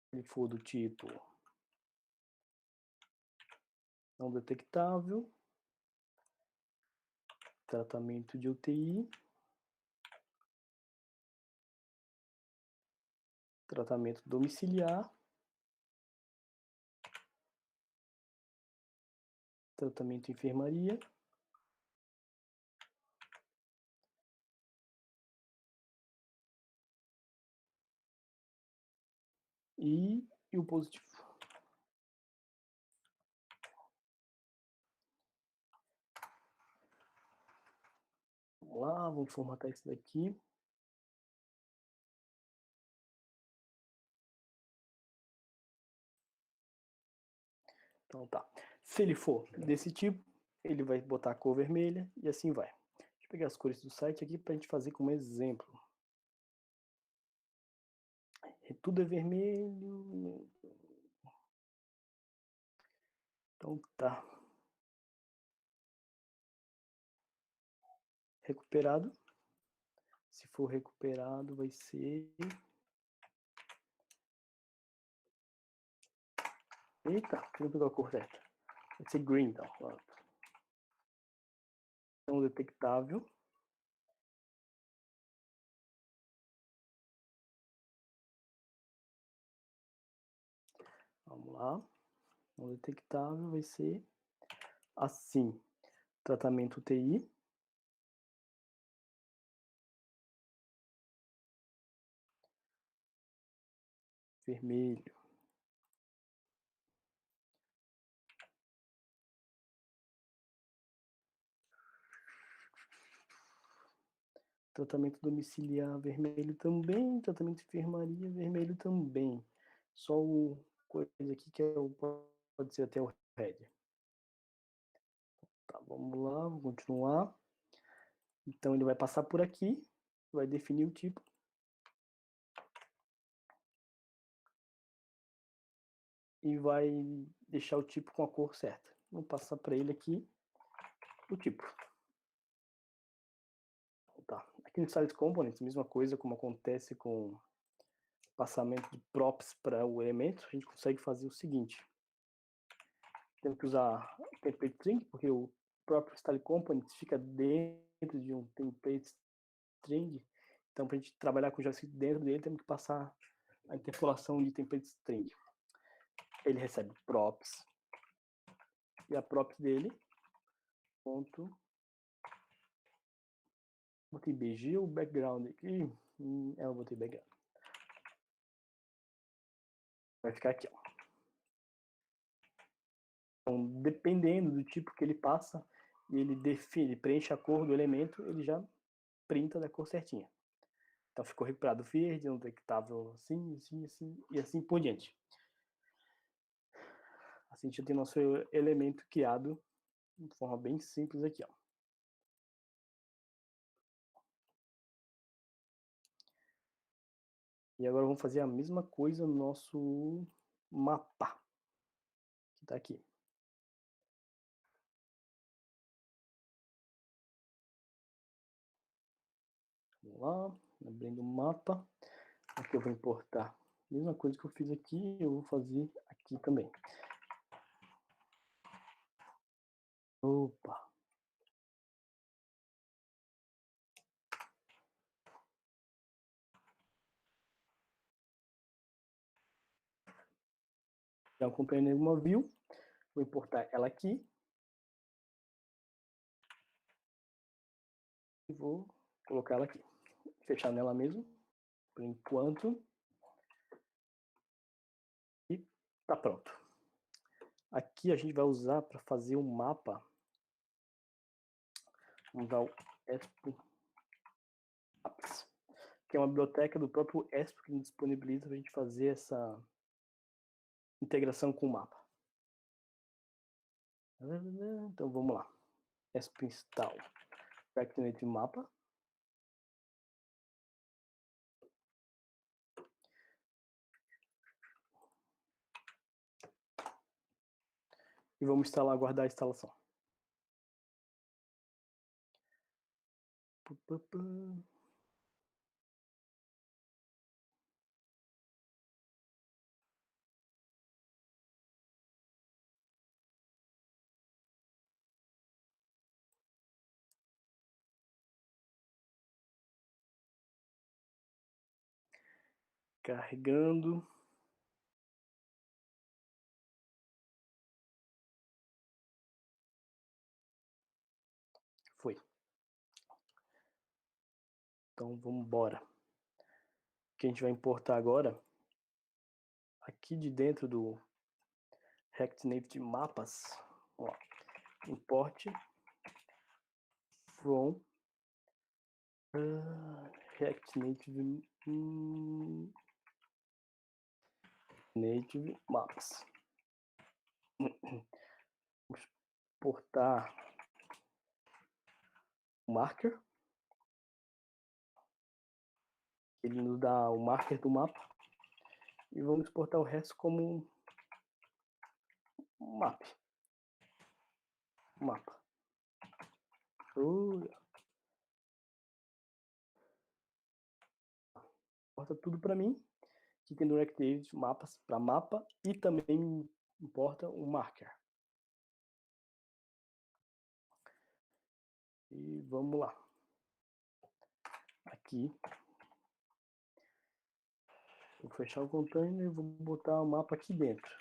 Se ele for do tipo não detectável, tratamento de UTI, tratamento domiciliar, tratamento enfermaria, e o positivo. Vamos lá, vamos formatar isso daqui. Então tá. Se ele for desse tipo, ele vai botar a cor vermelha e assim vai. Deixa eu pegar as cores do site aqui para a gente fazer como exemplo. Tudo é vermelho. Então tá. Recuperado. Se for recuperado, vai ser Eita, não pegou a cor certa. Vai ser green, então. Pronto. Então, detectável. Vamos lá. O detectável vai ser assim. Tratamento TI. Vermelho. Tratamento domiciliar vermelho também. Tratamento de enfermaria vermelho também. Só o coisa aqui que é o, pode ser até o red. Tá, vamos lá, vou continuar. Então ele vai passar por aqui, vai definir o tipo. E vai deixar o tipo com a cor certa. Vou passar para ele aqui o tipo. Tá. Aqui no Style Components, mesma coisa como acontece com passamento de props para o elemento, a gente consegue fazer o seguinte. Temos que usar template string, porque o próprio Style Components fica dentro de um template string. Então, para a gente trabalhar com o JavaScript dentro dele, temos que passar a interpolação de template string. Ele recebe props, e a props dele, ponto, botei BG ou background aqui? Eu botei background. Vai ficar aqui, ó. Então, dependendo do tipo que ele passa, ele define, preenche a cor do elemento, ele já printa da cor certinha. Então ficou recuperado verde, não detectável assim, assim, assim, e assim por diante. Assim a gente tem nosso elemento criado de forma bem simples aqui, ó. E agora vamos fazer a mesma coisa no nosso mapa, que está aqui. Vamos lá, abrindo o mapa. Aqui eu vou importar a mesma coisa que eu fiz aqui, eu vou fazer aqui também. Opa! Já acompanhei nenhuma view, vou importar ela aqui. E vou colocar ela aqui. Fechar nela mesmo, por enquanto. E tá pronto. Aqui a gente vai usar para fazer um mapa. Vamos usar o Expo Maps, que é uma biblioteca do próprio Expo que disponibiliza para a gente fazer essa integração com o mapa. Então vamos lá. Expo install React Native Mapa. E vamos instalar, aguardar a instalação. Carregando. Foi. Então vamos embora. O que a gente vai importar agora, aqui de dentro do React Native Mapas, ó, import from React Native Native Maps. Vamos exportar o marker. Ele nos dá o marker do mapa. E vamos exportar o resto como um mapa. Exporta tudo para mim. Aqui tem no React Native mapas para mapa e também importa um marker. E vamos lá. Aqui. Vou fechar o container e vou botar o mapa aqui dentro.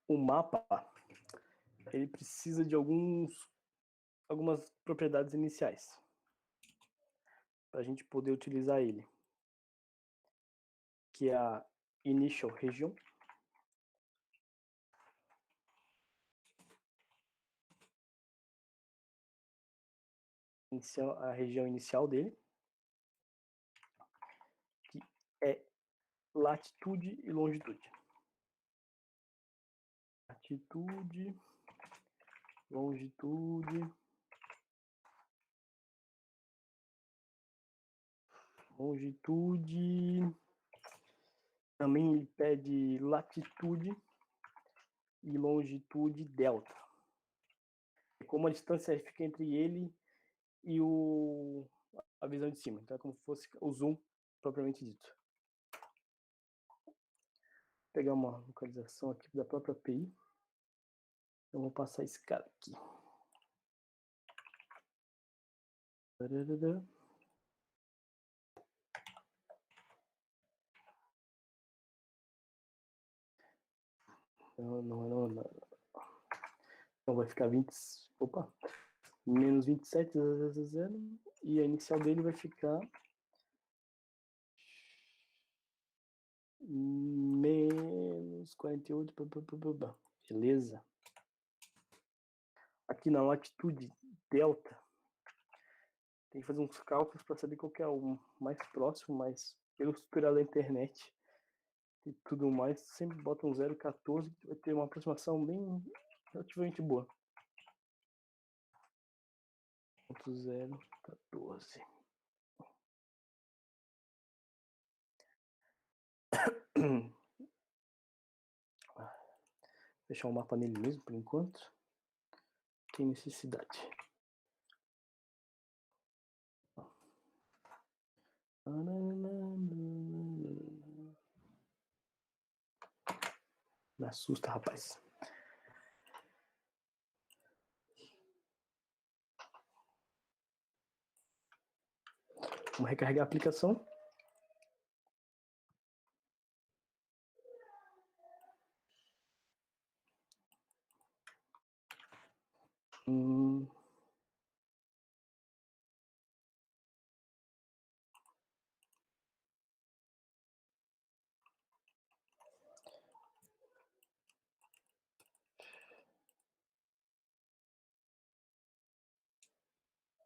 O mapa, ele precisa de algumas propriedades iniciais para a gente poder utilizar ele, que é a initial region, a região inicial dele, que é latitude e longitude. Latitude, longitude, também ele pede latitude e longitude delta. Como a distância fica entre ele e a visão de cima. Então é como se fosse o zoom propriamente dito. Vou pegar uma localização aqui da própria API. Eu vou passar esse cara aqui. Não. Então vai ficar menos 27, e a inicial dele vai ficar menos 48, beleza. Aqui na latitude delta, tem que fazer uns cálculos para saber qual que é o mais próximo, mas pelo tutorial da internet e tudo mais, sempre bota um 0,14, que vai ter uma aproximação bem relativamente boa. 0,14. Deixar o mapa nele mesmo por enquanto. Tem necessidade. Me assusta, rapaz. Vamos recarregar a aplicação.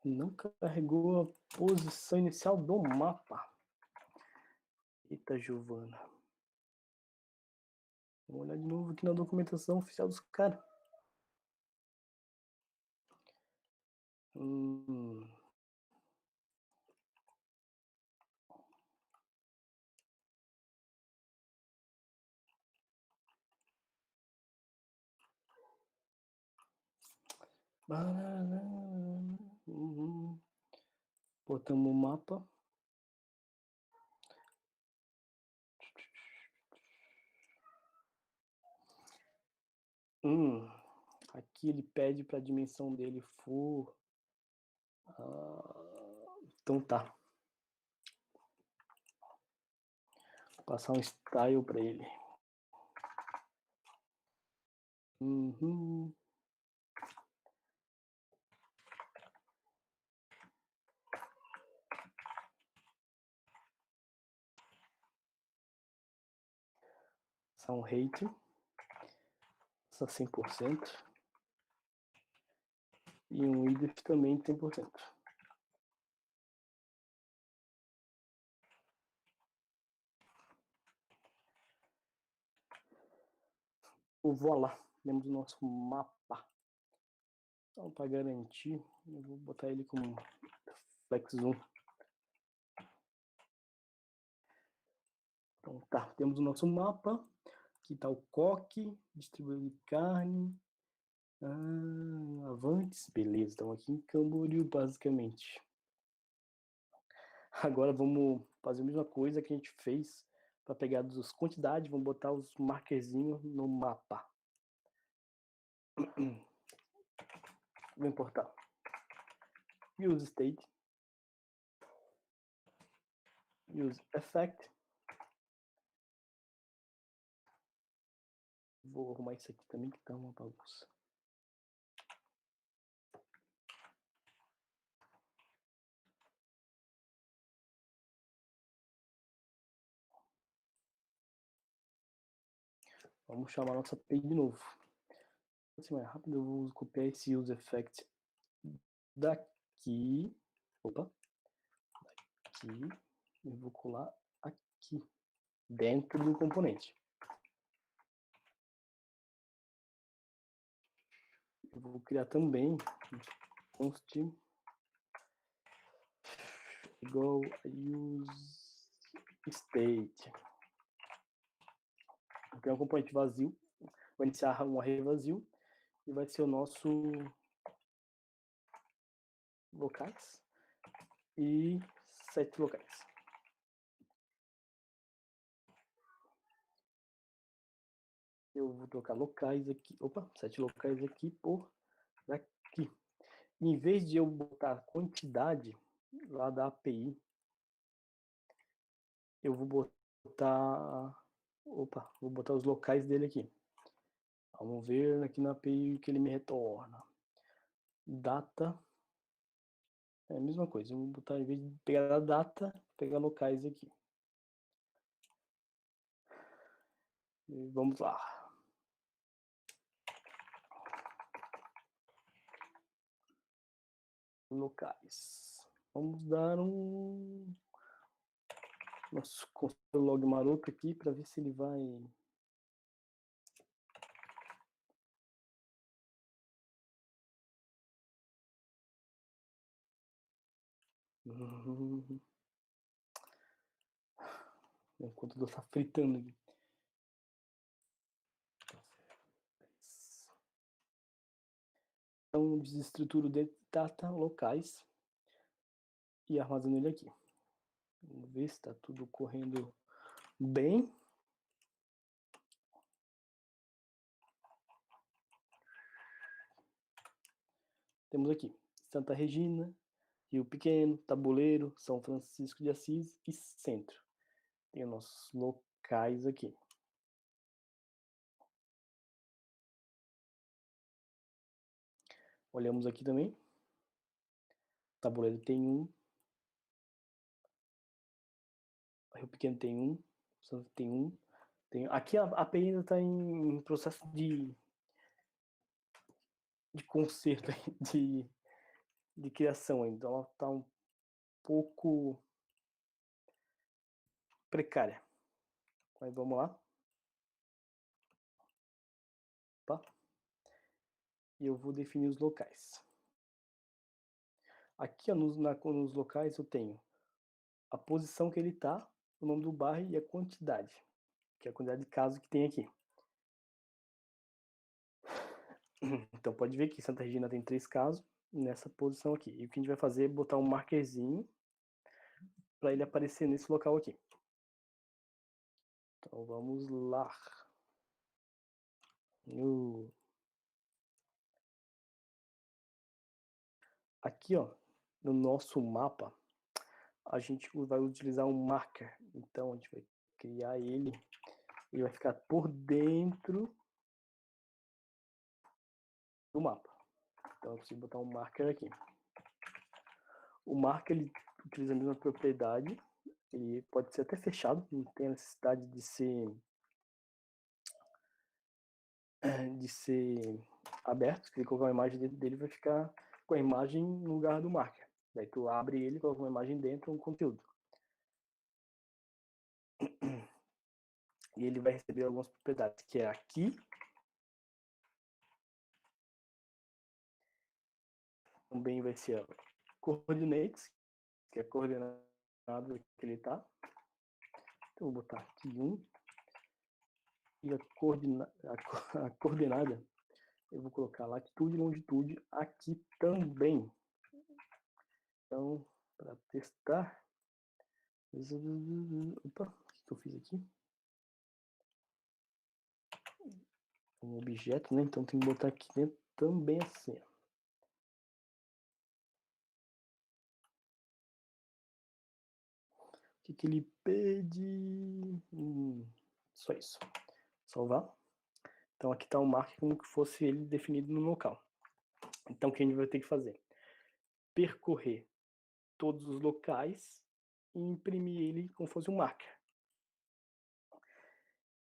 Não carregou a posição inicial do mapa. Eita, Giovana. Vamos olhar de novo aqui na documentação oficial dos caras. Botamos o mapa. Aqui ele pede para a dimensão dele for. Então tá. Vou passar um style para ele. Passar um rate. Passar 100%. E um width também 100%. Voilà, temos o nosso mapa. Então, para garantir, eu vou botar ele como flex zoom. Então tá, temos o nosso mapa. Aqui está o coque, distribuidor de carne. Avantes, beleza, estamos aqui em Camboriú, basicamente. Agora vamos fazer a mesma coisa que a gente fez para pegar as quantidades, vamos botar os markerzinhos no mapa. Vou importar use state, use effect. Vou arrumar isso aqui também que tá uma bagunça. Vamos chamar nossa API de novo. Assim mais rápido, eu vou copiar esse use effect daqui. Opa. Daqui. Eu vou colar aqui. Dentro do componente. Eu vou criar também const igual use state. Vou criar um componente vazio. Vou iniciar um array vazio. E vai ser o nosso locais e 7 locais. Eu vou trocar locais aqui. Opa, 7 locais aqui por aqui. Em vez de eu botar a quantidade lá da API, eu vou botar. Opa, vou botar os locais dele aqui. Vamos ver aqui na API o que ele me retorna. Data. É a mesma coisa. Eu vou botar, em vez de pegar a data, pegar locais aqui. E vamos lá. Locais. Vamos dar um nosso log maroto aqui para ver se ele vai. O computador está fritando aqui. Então, desestruturo de data locais e armazeno ele aqui. Vamos ver se está tudo correndo bem. Temos aqui Santa Regina, Rio Pequeno, Tabuleiro, São Francisco de Assis e Centro. Tem os nossos locais aqui. Olhamos aqui também. Tabuleiro tem 1. Rio Pequeno tem 1. Santo tem 1. Aqui a API ainda está em processo de conserto, de criação ainda. Então ela está um pouco precária. Mas vamos lá. Opa. E eu vou definir os locais. Aqui ó, nos locais eu tenho a posição que ele está, o nome do bairro e a quantidade, que é a quantidade de casos que tem aqui. Então pode ver que Santa Regina tem 3 casos nessa posição aqui. E o que a gente vai fazer é botar um markerzinho para ele aparecer nesse local aqui. Então vamos lá. Aqui ó, no nosso mapa, a gente vai utilizar um marker. Então a gente vai criar ele vai ficar por dentro do mapa. Então eu preciso botar um marker aqui. O marker ele utiliza a mesma propriedade, ele pode ser até fechado, não tem a necessidade de ser aberto. Se colocar uma imagem dentro dele, vai ficar com a imagem no lugar do marker. Daí tu abre ele, coloca uma imagem dentro, um conteúdo. E ele vai receber algumas propriedades, que é aqui. Também vai ser coordinates, que é coordenado que ele está. Então vou botar aqui 1. E a coordenada, eu vou colocar latitude e longitude aqui também. Então, para testar... Opa, o que eu fiz aqui? Um objeto, né? Então tem que botar aqui dentro também assim, ó. O que ele pede? Só isso. Salvar. Então aqui está o mark como que fosse ele definido no local. Então o que a gente vai ter que fazer? Percorrer todos os locais e imprimir ele como fosse um marker.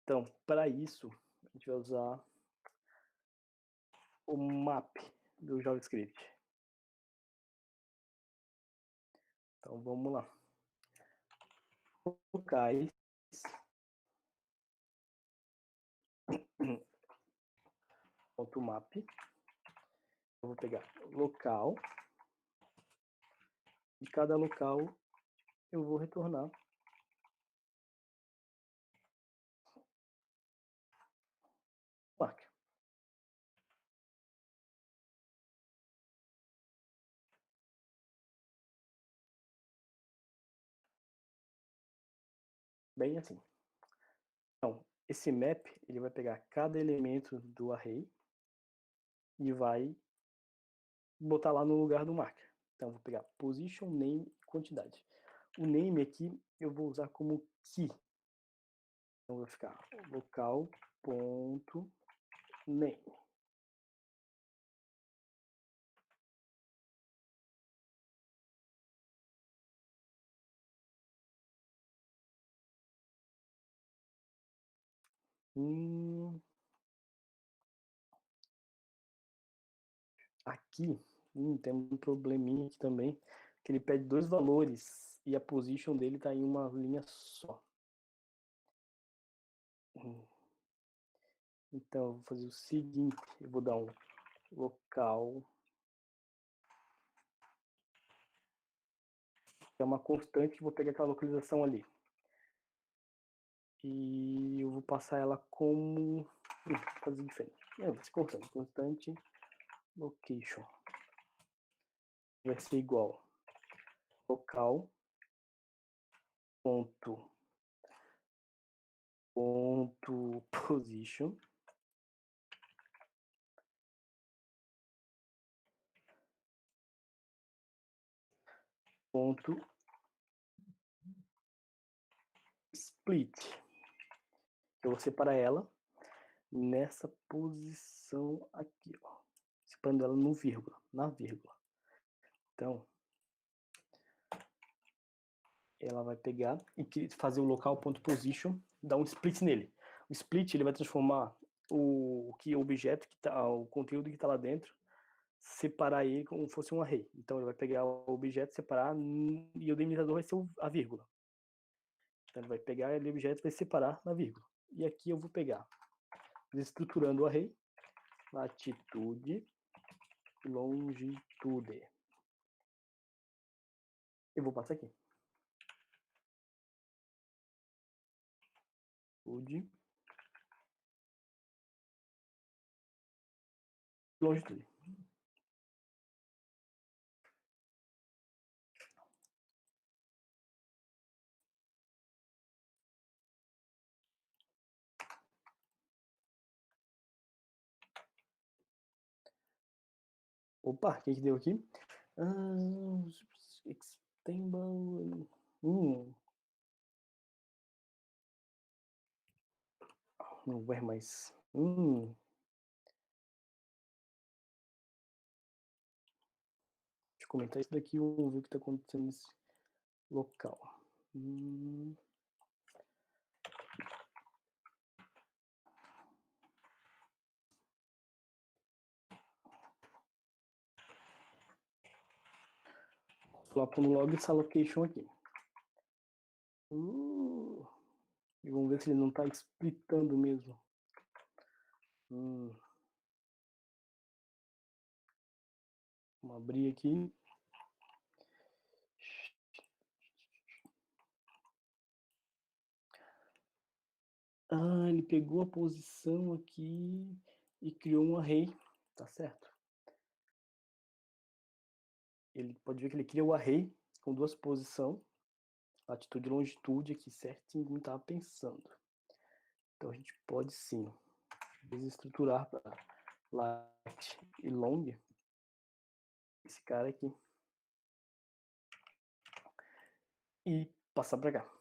Então, para isso, a gente vai usar o map do JavaScript. Então vamos lá. Locais. Ponto map. Eu vou pegar local. De cada local eu vou retornar marca. Bem assim. Então, esse map, ele vai pegar cada elemento do array e vai botar lá no lugar do marker. Então, eu vou pegar position, name e quantidade. O name aqui eu vou usar como key. Então, vai ficar local.name. Aqui, tem um probleminha aqui também, que ele pede 2 valores e a position dele está em uma linha só. Então, eu vou fazer o seguinte, eu vou dar um local, que é uma constante, vou pegar aquela localização ali. E eu vou passar ela como... Vou fazer diferente. Vai ser constante location. Vai ser igual local ponto position ponto split. Eu vou separar ela nessa posição aqui, ó, separando ela no vírgula, na vírgula. Então, ela vai pegar e fazer o local.position, dar um split nele. O split ele vai transformar o objeto que tá, o conteúdo que está lá dentro, separar ele como se fosse um array. Então ele vai pegar o objeto, separar e o delimitador vai ser a vírgula. Então ele vai pegar o objeto e vai separar na vírgula. E aqui eu vou pegar, estruturando o array, latitude, longitude. Eu vou passar aqui. Longitude. Opa, o que deu aqui? Extendable. Não vai mais. Deixa eu comentar isso daqui, vamos ver o que está acontecendo nesse local. Coloco no log essa location aqui. E vamos ver se ele não está splitando mesmo. Vamos abrir aqui. Ah, ele pegou a posição aqui e criou um array, tá certo? Ele pode ver que ele cria o array com duas posições, latitude e longitude aqui certinho, como estava pensando. Então a gente pode sim desestruturar para lat e long esse cara aqui e passar para cá.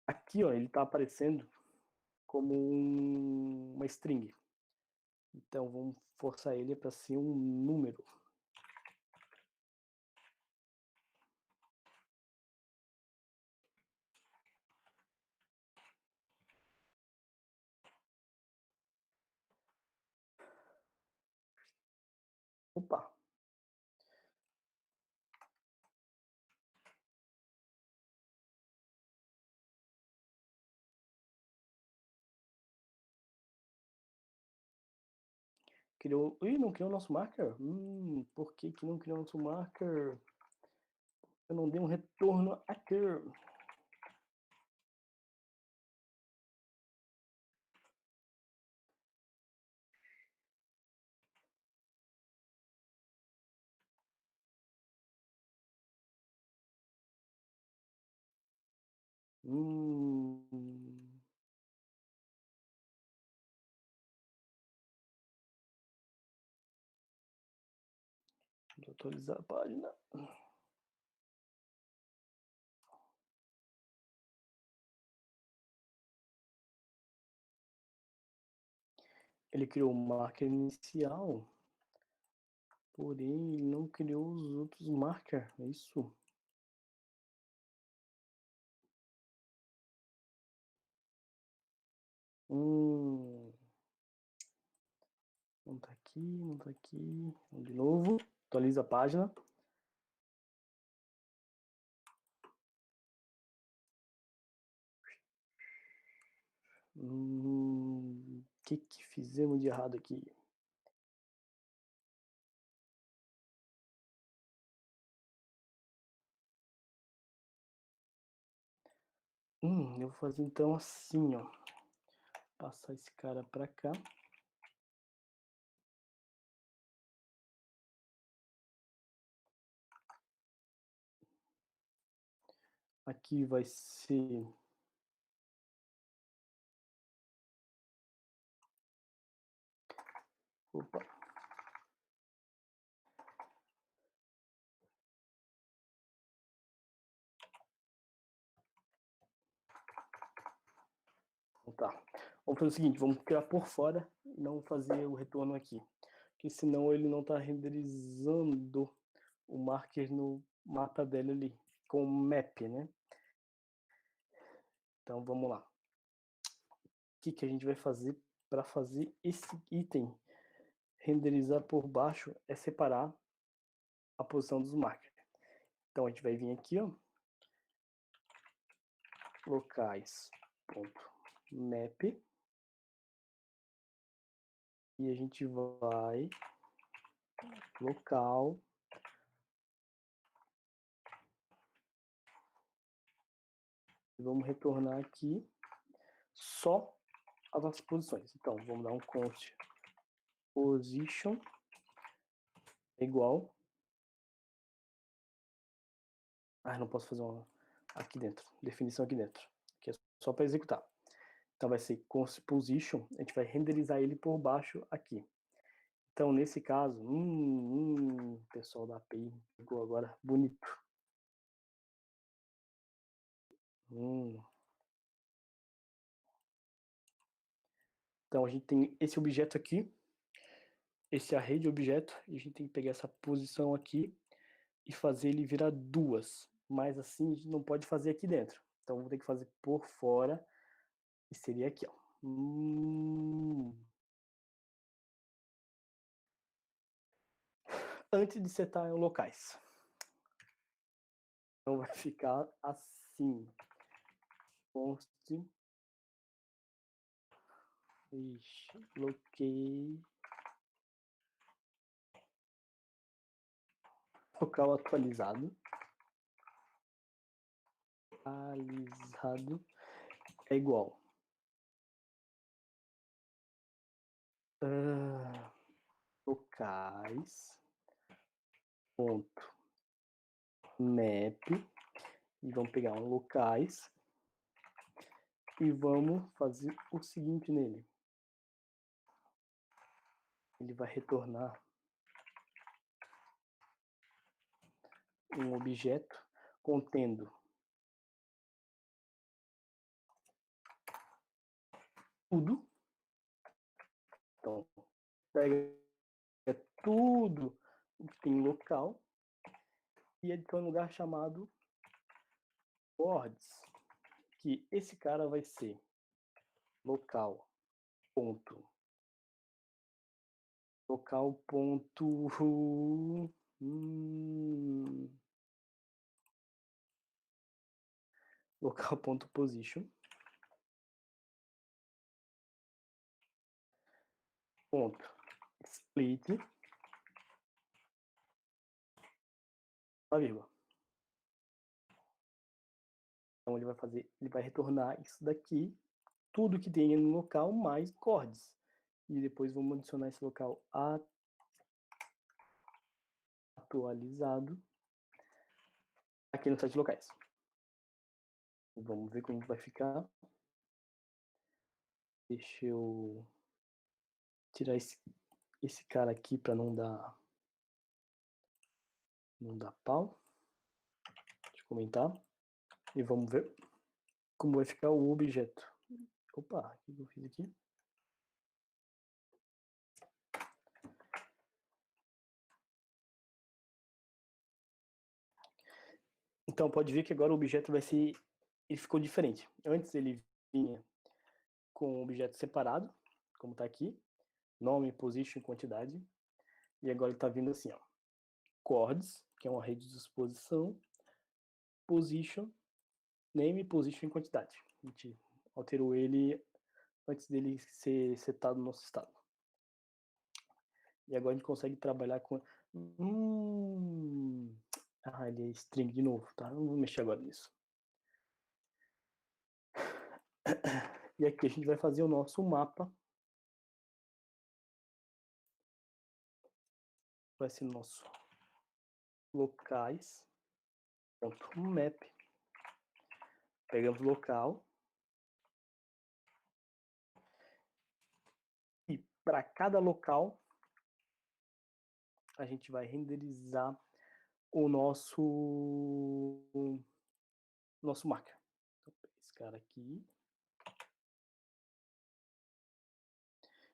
Aqui, ó, ele está aparecendo como uma string. Então vamos forçar ele para ser um número. Opa! Criou. Ih, não criou nosso marker? Por que não criou nosso marker? Eu não dei um retorno aqui. Vou atualizar a página. Ele criou o marker inicial, porém ele não criou os outros markers. É isso? Não tá aqui, não tá aqui. Vamos de novo. Atualiza a página. Que fizemos de errado aqui? Eu vou fazer então assim, ó. Passar esse cara para cá. Aqui vai ser... Opa. Tá. Vamos fazer o seguinte, vamos criar por fora e não fazer o retorno aqui. Porque senão ele não está renderizando o marker no mapa dele ali, com o map, né? Então vamos lá. O que a gente vai fazer para fazer esse item renderizar por baixo é separar a posição dos markers. Então a gente vai vir aqui, ó, locais.map e a gente vai local e vamos retornar aqui só as nossas posições. Então vamos dar um const position igual. Não posso fazer uma aqui dentro, definição aqui dentro, que é só para executar. Então vai ser const position, a gente vai renderizar ele por baixo aqui. Então nesse caso, pessoal da API ficou agora bonito. Então a gente tem esse objeto aqui, esse array de objeto, e a gente tem que pegar essa posição aqui e fazer ele virar duas. Mas assim a gente não pode fazer aqui dentro. Então vou ter que fazer por fora, e seria aqui, ó. Antes de setar em locais. Então vai ficar assim. Const. Loquei. Local atualizado. localizado é igual locais ponto map e vamos pegar um locais e vamos fazer o seguinte nele. Ele vai retornar um objeto contendo tudo. Então, pega tudo que tem local e adiciona um lugar chamado boards, que esse cara vai ser local ponto local ponto position ponto split uma vírgula. Então ele vai retornar isso daqui, tudo que tem no local mais chords. E depois vamos adicionar esse local atualizado aqui no site locais. Vamos ver como vai ficar. Deixa eu tirar esse cara aqui para não dar pau. Deixa eu comentar. E vamos ver como vai ficar o objeto. Opa, o que eu fiz aqui? Então pode ver que agora o objeto ele ficou diferente. Antes ele vinha com um objeto separado, como está aqui, nome, position, quantidade, e agora ele está vindo assim, ó, chords, que é uma rede de exposição, position, name, position e quantidade. A gente alterou ele antes dele ser setado no nosso estado. E agora a gente consegue trabalhar com... ele é string de novo, tá? Não vou mexer agora nisso. E aqui a gente vai fazer o nosso mapa. Vai ser nosso locais. .map. Pegamos local. E para cada local, a gente vai renderizar o nosso marker. Então, esse cara aqui.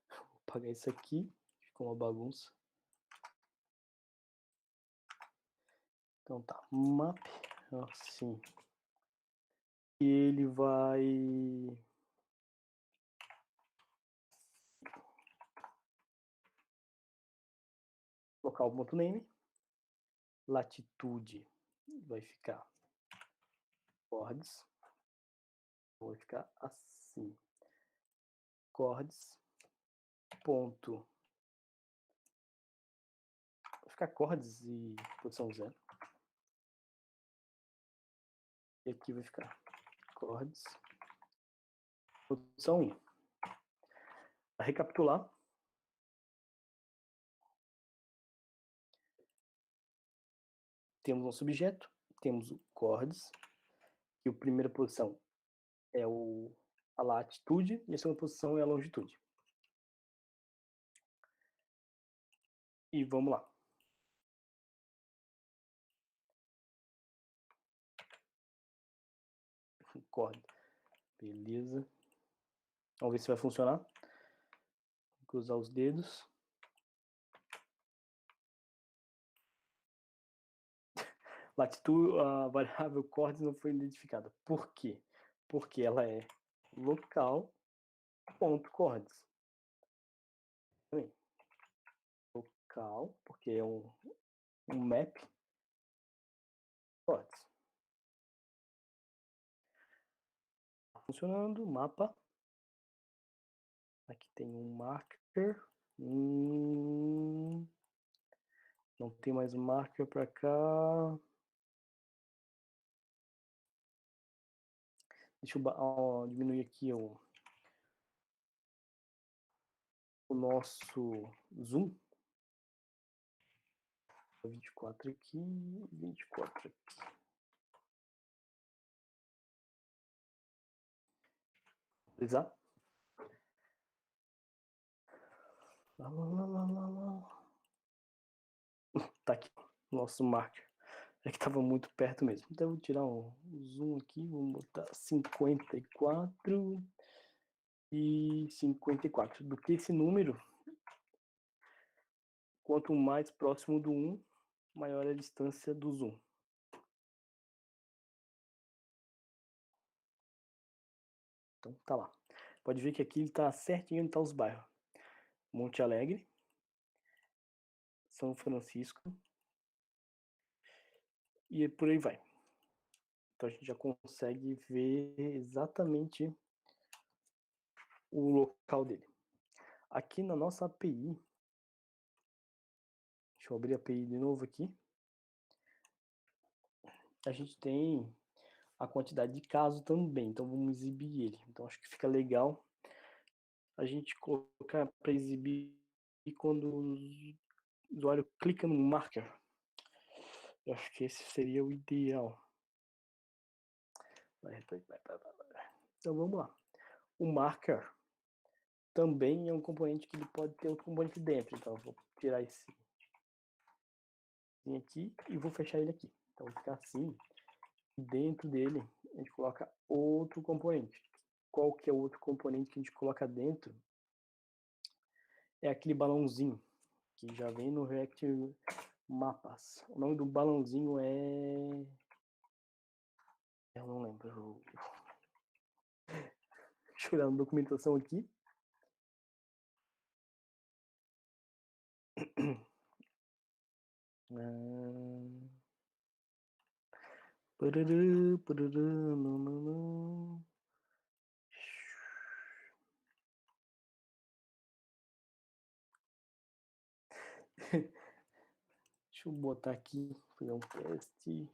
Vou apagar isso aqui. Ficou uma bagunça. Então tá, map, assim. E ele vai... local.name, latitude vai ficar chords, vai ficar assim, chords, ponto, vai ficar chords e posição 0, e aqui vai ficar chords, posição 1. Para recapitular, temos nosso objeto, temos o chords, que a primeira posição é a latitude e a segunda posição é a longitude. E vamos lá. Chord. Beleza. Vamos ver se vai funcionar. Vou cruzar os dedos. Latitude, a variável chords não foi identificada. Por quê? Porque ela é local.chords. Local, porque é um map chords. Funcionando, mapa. Aqui tem um marker. Não tem mais marker para cá. Deixa eu diminuir aqui o nosso zoom. 24 aqui, 24 aqui. Beleza? Tá aqui, nosso marker. É que tava muito perto mesmo. Então eu vou tirar um zoom aqui, vamos botar 54 e 54. Do que esse número, quanto mais próximo do 1, maior é a distância do zoom. Então tá lá. Pode ver que aqui ele tá certinho onde tá os bairros. Monte Alegre, São Francisco e por aí vai. Então a gente já consegue ver exatamente o local dele. Aqui na nossa API, deixa eu abrir a API de novo aqui. A gente tem a quantidade de casos também, então vamos exibir ele. Então acho que fica legal a gente colocar para exibir quando o usuário clica no marker. Eu acho que esse seria o ideal. Então vamos lá. O marker também é um componente que ele pode ter outro componente dentro. Então eu vou tirar esse aqui e vou fechar ele aqui. Então vai ficar assim. Dentro dele a gente coloca outro componente. Qual que é o outro componente que a gente coloca dentro? É aquele balãozinho que já vem no React Mapas. O nome do balãozinho é... eu não lembro. Deixa eu olhar na documentação aqui. Deixa eu botar aqui, fazer um teste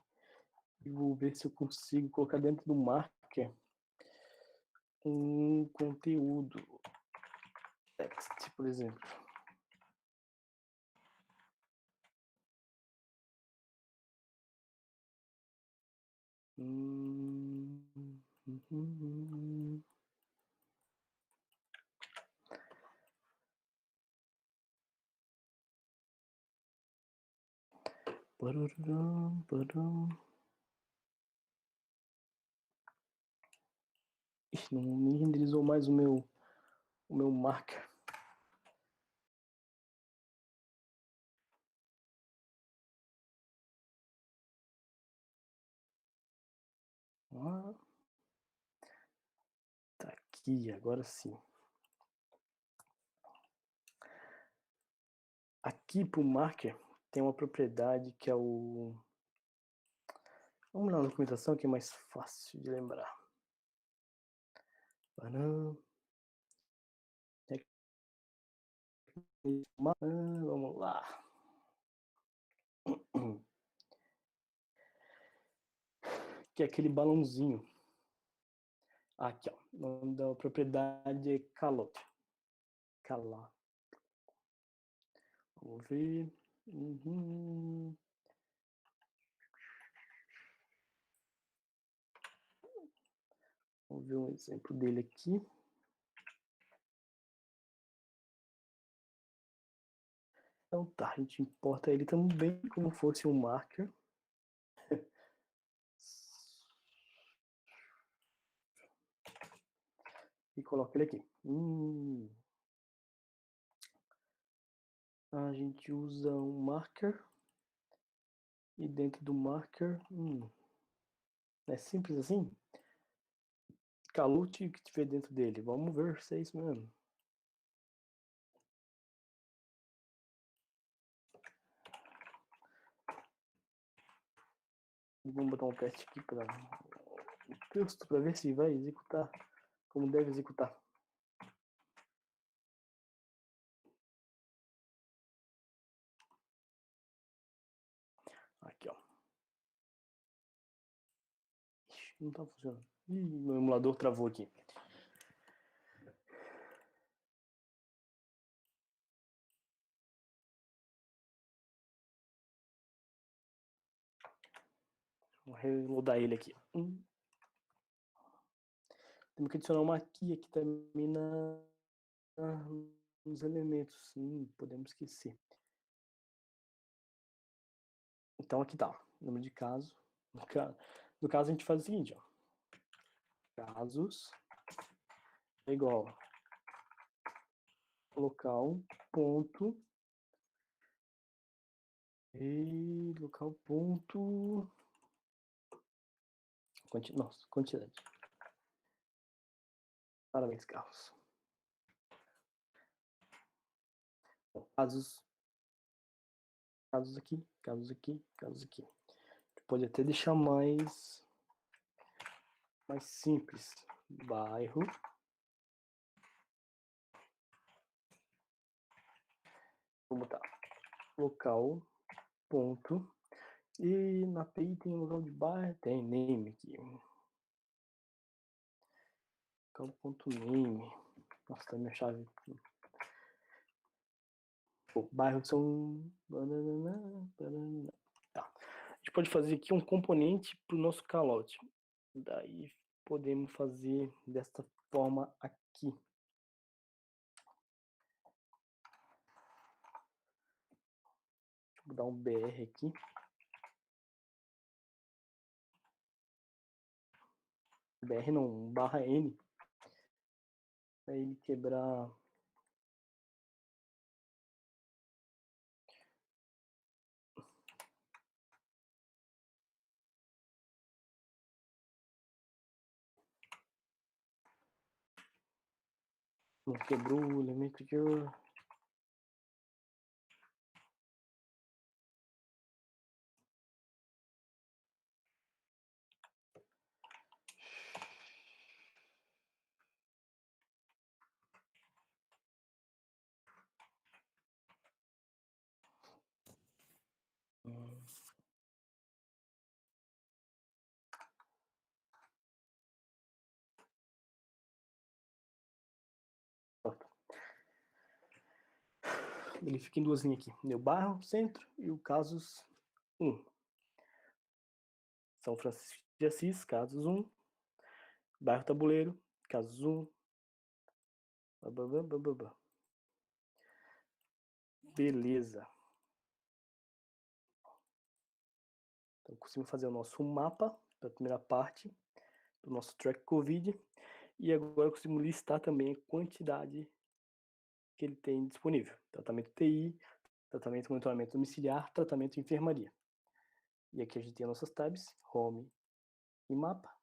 e vou ver se eu consigo colocar dentro do marker um conteúdo text, por exemplo. Ixi, não me renderizou mais o meu marker. Ah, tá aqui, agora sim. Aqui pro marker tem uma propriedade que é o... Vamos na documentação que é mais fácil de lembrar. Vamos lá. Que é aquele balãozinho. Aqui, ó. O nome da propriedade é calote. Calar. Vamos ver. Vamos ver um exemplo dele aqui. Então tá, a gente importa ele também como fosse um marker. E coloca ele aqui. A gente usa um marker. E dentro do marker... é simples assim? Calute que tiver dentro dele. Vamos ver se é isso mesmo. Vamos botar um teste aqui para o texto para ver se vai executar como deve executar. Aqui, ó. Não tá funcionando. Ih, meu emulador travou aqui. Vou reloadar ele aqui. Temos que adicionar uma key aqui também nos elementos. Podemos esquecer. Então aqui tá. Número de caso. No caso a gente faz o seguinte, ó. Casos é igual local ponto e local ponto nossa, quantidade. Parabéns, Carlos. Bom, casos aqui, casos aqui, casos aqui. Pode até deixar mais simples. Bairro. Vou botar local ponto. E na API tem local de bairro, tem name aqui. Local.name. Nossa, tá minha chave. Pô, bairro são. Tá. A gente pode fazer aqui um componente para o nosso callout. Daí podemos fazer desta forma aqui. Vou dar um BR aqui. BR não, barra N. Para ele quebrar. Não quebrou o elemento de. Ele fica em duas linhas aqui. Meu bairro, centro e o casos 1. São Francisco de Assis, casos 1. Bairro Tabuleiro, casos 1. Beleza. Então, conseguimos fazer o nosso mapa da primeira parte do nosso track COVID. E agora conseguimos listar também a quantidade que ele tem disponível. Tratamento TI, tratamento e monitoramento domiciliar, tratamento e enfermaria. E aqui a gente tem nossas tabs, home e mapa.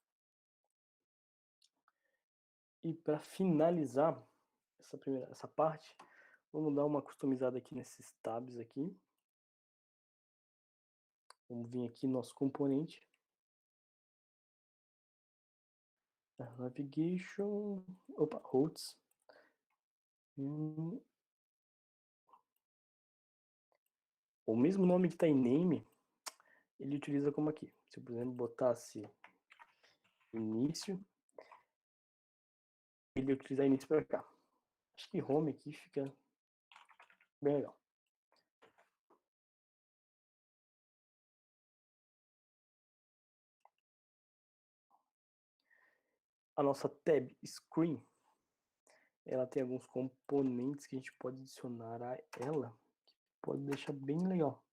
E para finalizar essa parte, vamos dar uma customizada aqui nesses tabs aqui. Vamos vir aqui no nosso componente. Navigation, routes. O mesmo nome que está em name, ele utiliza como aqui. Se eu, por exemplo, botasse início, ele utiliza início para cá. Acho que home aqui fica bem legal. A nossa tab screen, ela tem alguns componentes que a gente pode adicionar a ela, que pode deixar bem legal.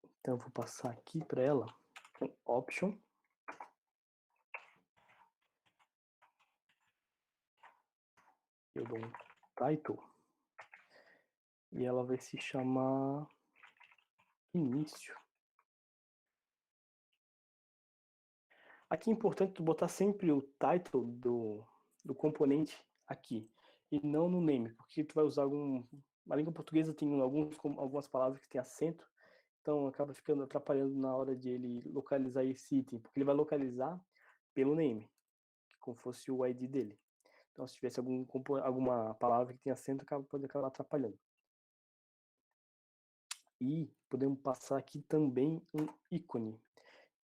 Então eu vou passar aqui para ela um option. Eu dou um title. E ela vai se chamar início. Aqui é importante tu botar sempre o title do componente aqui e não no name, porque tu vai usar a língua portuguesa tem algumas palavras que tem acento, então acaba ficando atrapalhando na hora de ele localizar esse item, porque ele vai localizar pelo name, como fosse o ID dele. Então se tivesse alguma palavra que tem acento, pode acabar atrapalhando. E podemos passar aqui também um ícone.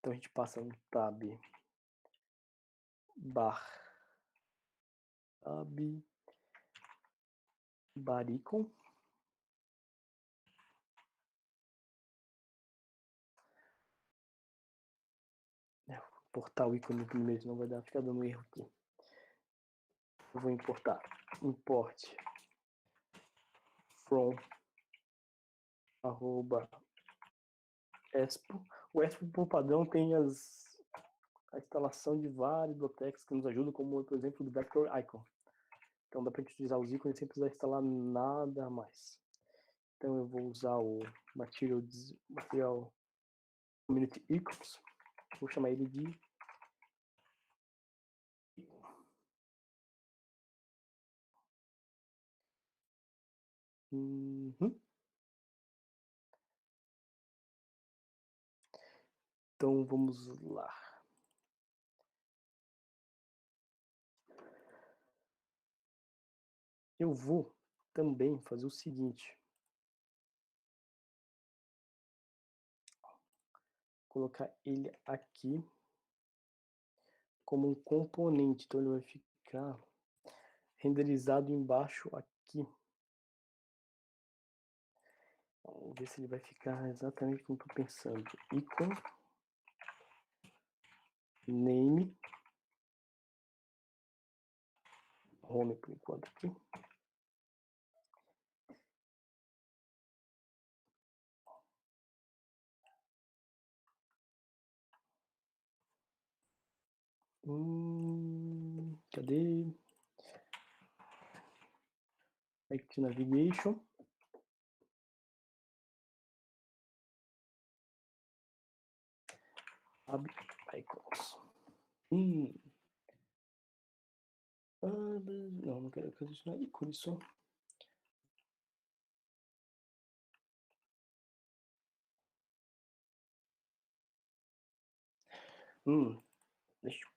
Então a gente passa no tab baricon. Importar o ícone primeiro, senão vai ficar dando erro aqui. Eu vou importar. Import from @expo. O Expo, por padrão, tem a instalação de várias bibliotecas que nos ajudam, como, por exemplo, o Vector Icon. Então dá para gente utilizar os ícones sem precisar instalar nada mais. Então eu vou usar o Material Community Icons. Vou chamar ele de Então vamos lá. Eu vou também fazer o seguinte. Colocar ele aqui como um componente. Então ele vai ficar renderizado embaixo aqui. Vamos ver se ele vai ficar exatamente como estou pensando. Icon name home por enquanto aqui. Cadê? Act Navigation. Tab icons. Não quero adicionar ícone só. Deixa eu...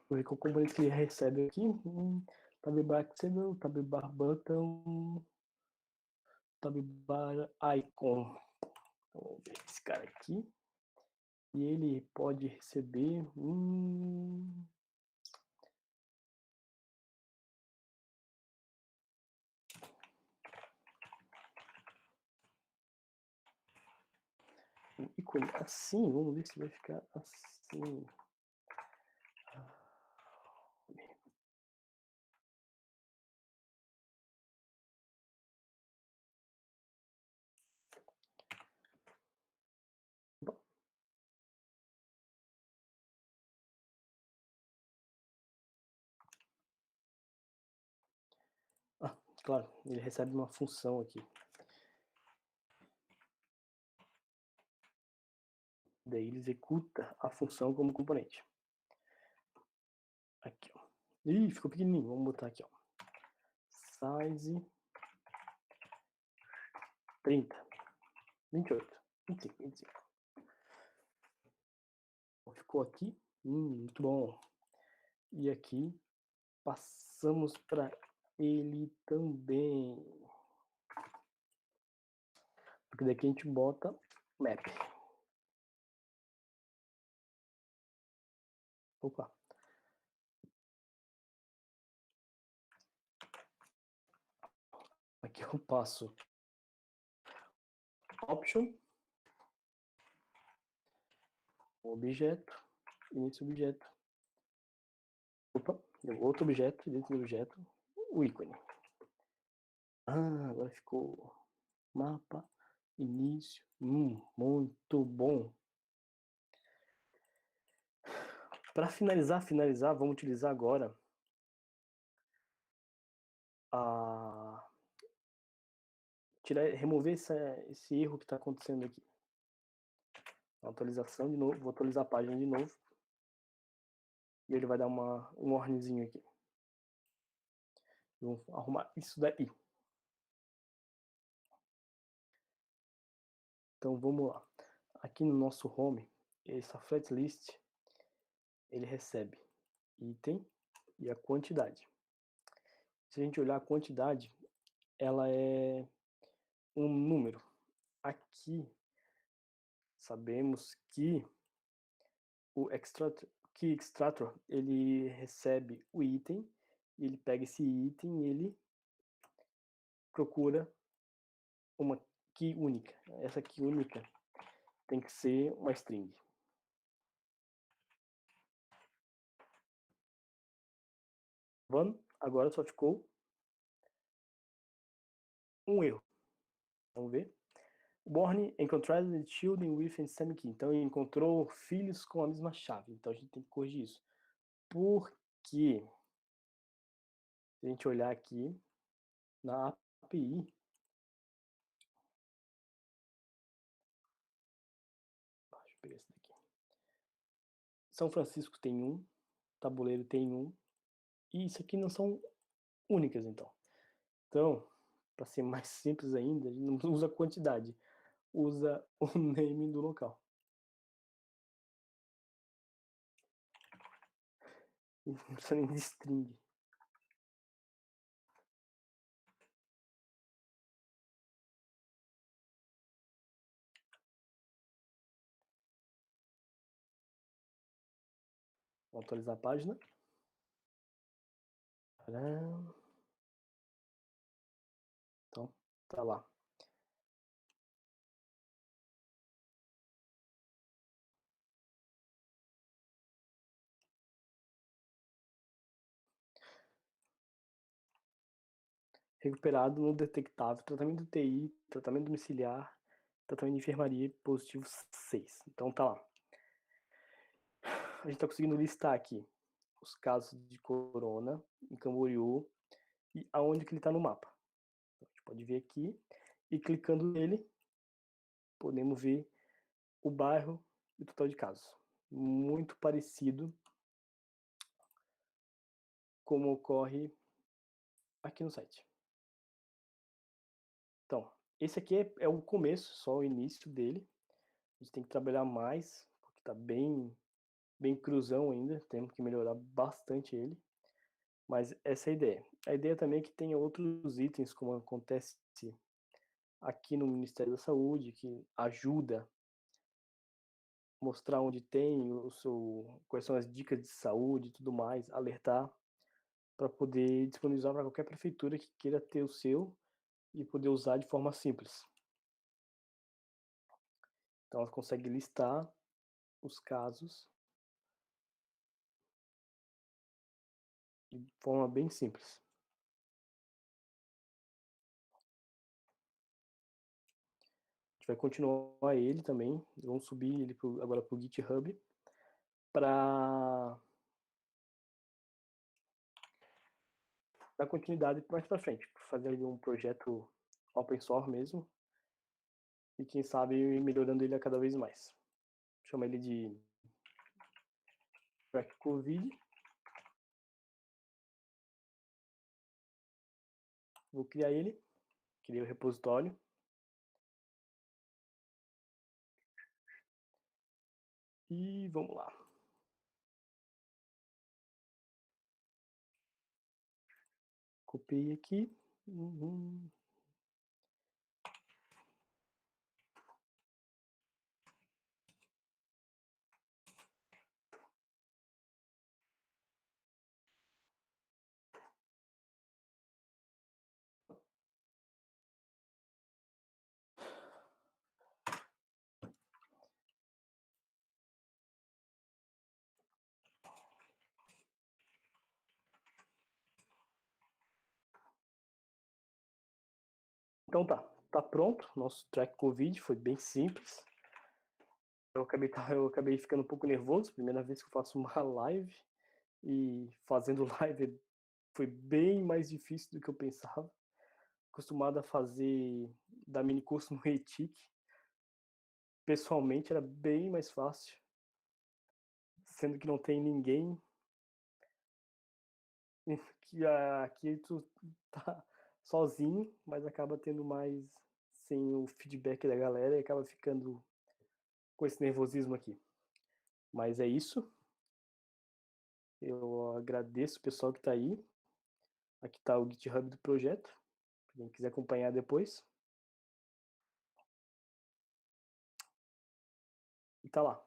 Vou ver qual componente que ele recebe aqui. Tabbar Accessible, Tabbar Button, Tabbar Icon. Vamos ver esse cara aqui. E ele pode receber um ícone assim. Vamos ver se vai ficar assim. Claro, ele recebe uma função aqui. Daí ele executa a função como componente. Aqui, ó. Ih, ficou pequenininho. Vamos botar aqui, ó. Size 30, 28, 25, 25. Ficou aqui. Muito bom. E aqui passamos para ele também. Porque daqui a gente bota map. Opa. Aqui eu passo option, objeto, e nesse objeto. Opa, outro objeto, dentro do objeto, o ícone. Agora ficou mapa, início. Muito bom. Para finalizar, vamos utilizar agora remover esse erro que está acontecendo aqui. Atualização de novo, vou atualizar a página de novo. E ele vai dar um warningzinho aqui. Vamos arrumar isso daí. Então vamos lá. Aqui no nosso home, essa flat list, ele recebe item e a quantidade. Se a gente olhar a quantidade, ela é um número. Aqui sabemos que o Key Extractor, ele recebe o item, ele pega esse item e ele procura uma key única. Essa key única tem que ser uma string. Agora só ficou um erro. Vamos ver. Born encontrared children with the same key. Então ele encontrou filhos com a mesma chave. Então a gente tem que corrigir isso. Porque se a gente olhar aqui na API, deixa eu pegar esse daqui. São Francisco tem um, Tabuleiro tem um, e isso aqui não são únicas, então. Então, para ser mais simples ainda, a gente não usa quantidade, usa o name do local. Não precisa nem de string. Vou atualizar a página. Então, tá lá. Recuperado no detectável, tratamento de TI, tratamento domiciliar, tratamento de enfermaria, positivo 6. Então tá lá. A gente tá conseguindo listar aqui os casos de corona em Camboriú e aonde que ele tá no mapa. Então, a gente pode ver aqui e clicando nele, podemos ver o bairro e o total de casos. Muito parecido como ocorre aqui no site. Então, esse aqui é o começo, só o início dele. A gente tem que trabalhar mais, porque está bem cruzão ainda, temos que melhorar bastante ele. Mas essa é a ideia. A ideia também é que tenha outros itens, como acontece aqui no Ministério da Saúde, que ajuda a mostrar onde tem quais são as dicas de saúde e tudo mais, alertar, para poder disponibilizar para qualquer prefeitura que queira ter o seu e poder usar de forma simples. Então ela consegue listar os casos de forma bem simples. A gente vai continuar ele também, vamos subir ele agora para o GitHub para dar continuidade mais para frente, fazer um projeto open source mesmo e quem sabe ir melhorando ele a cada vez mais. Chama ele de Track Covid. Vou criar ele, criei o repositório. E vamos lá. Copiei aqui. Então tá pronto. Nosso track Covid foi bem simples. eu acabei ficando um pouco nervoso, primeira vez que eu faço uma live, e fazendo live foi bem mais difícil do que eu pensava. Acostumado a fazer dar mini curso no Retic, pessoalmente era bem mais fácil, sendo que não tem ninguém que aqui tu tá sozinho, mas acaba tendo mais sem o feedback da galera e acaba ficando com esse nervosismo aqui. Mas é isso. Eu agradeço o pessoal que tá aí. Aqui tá o GitHub do projeto, quem quiser acompanhar depois. E tá lá.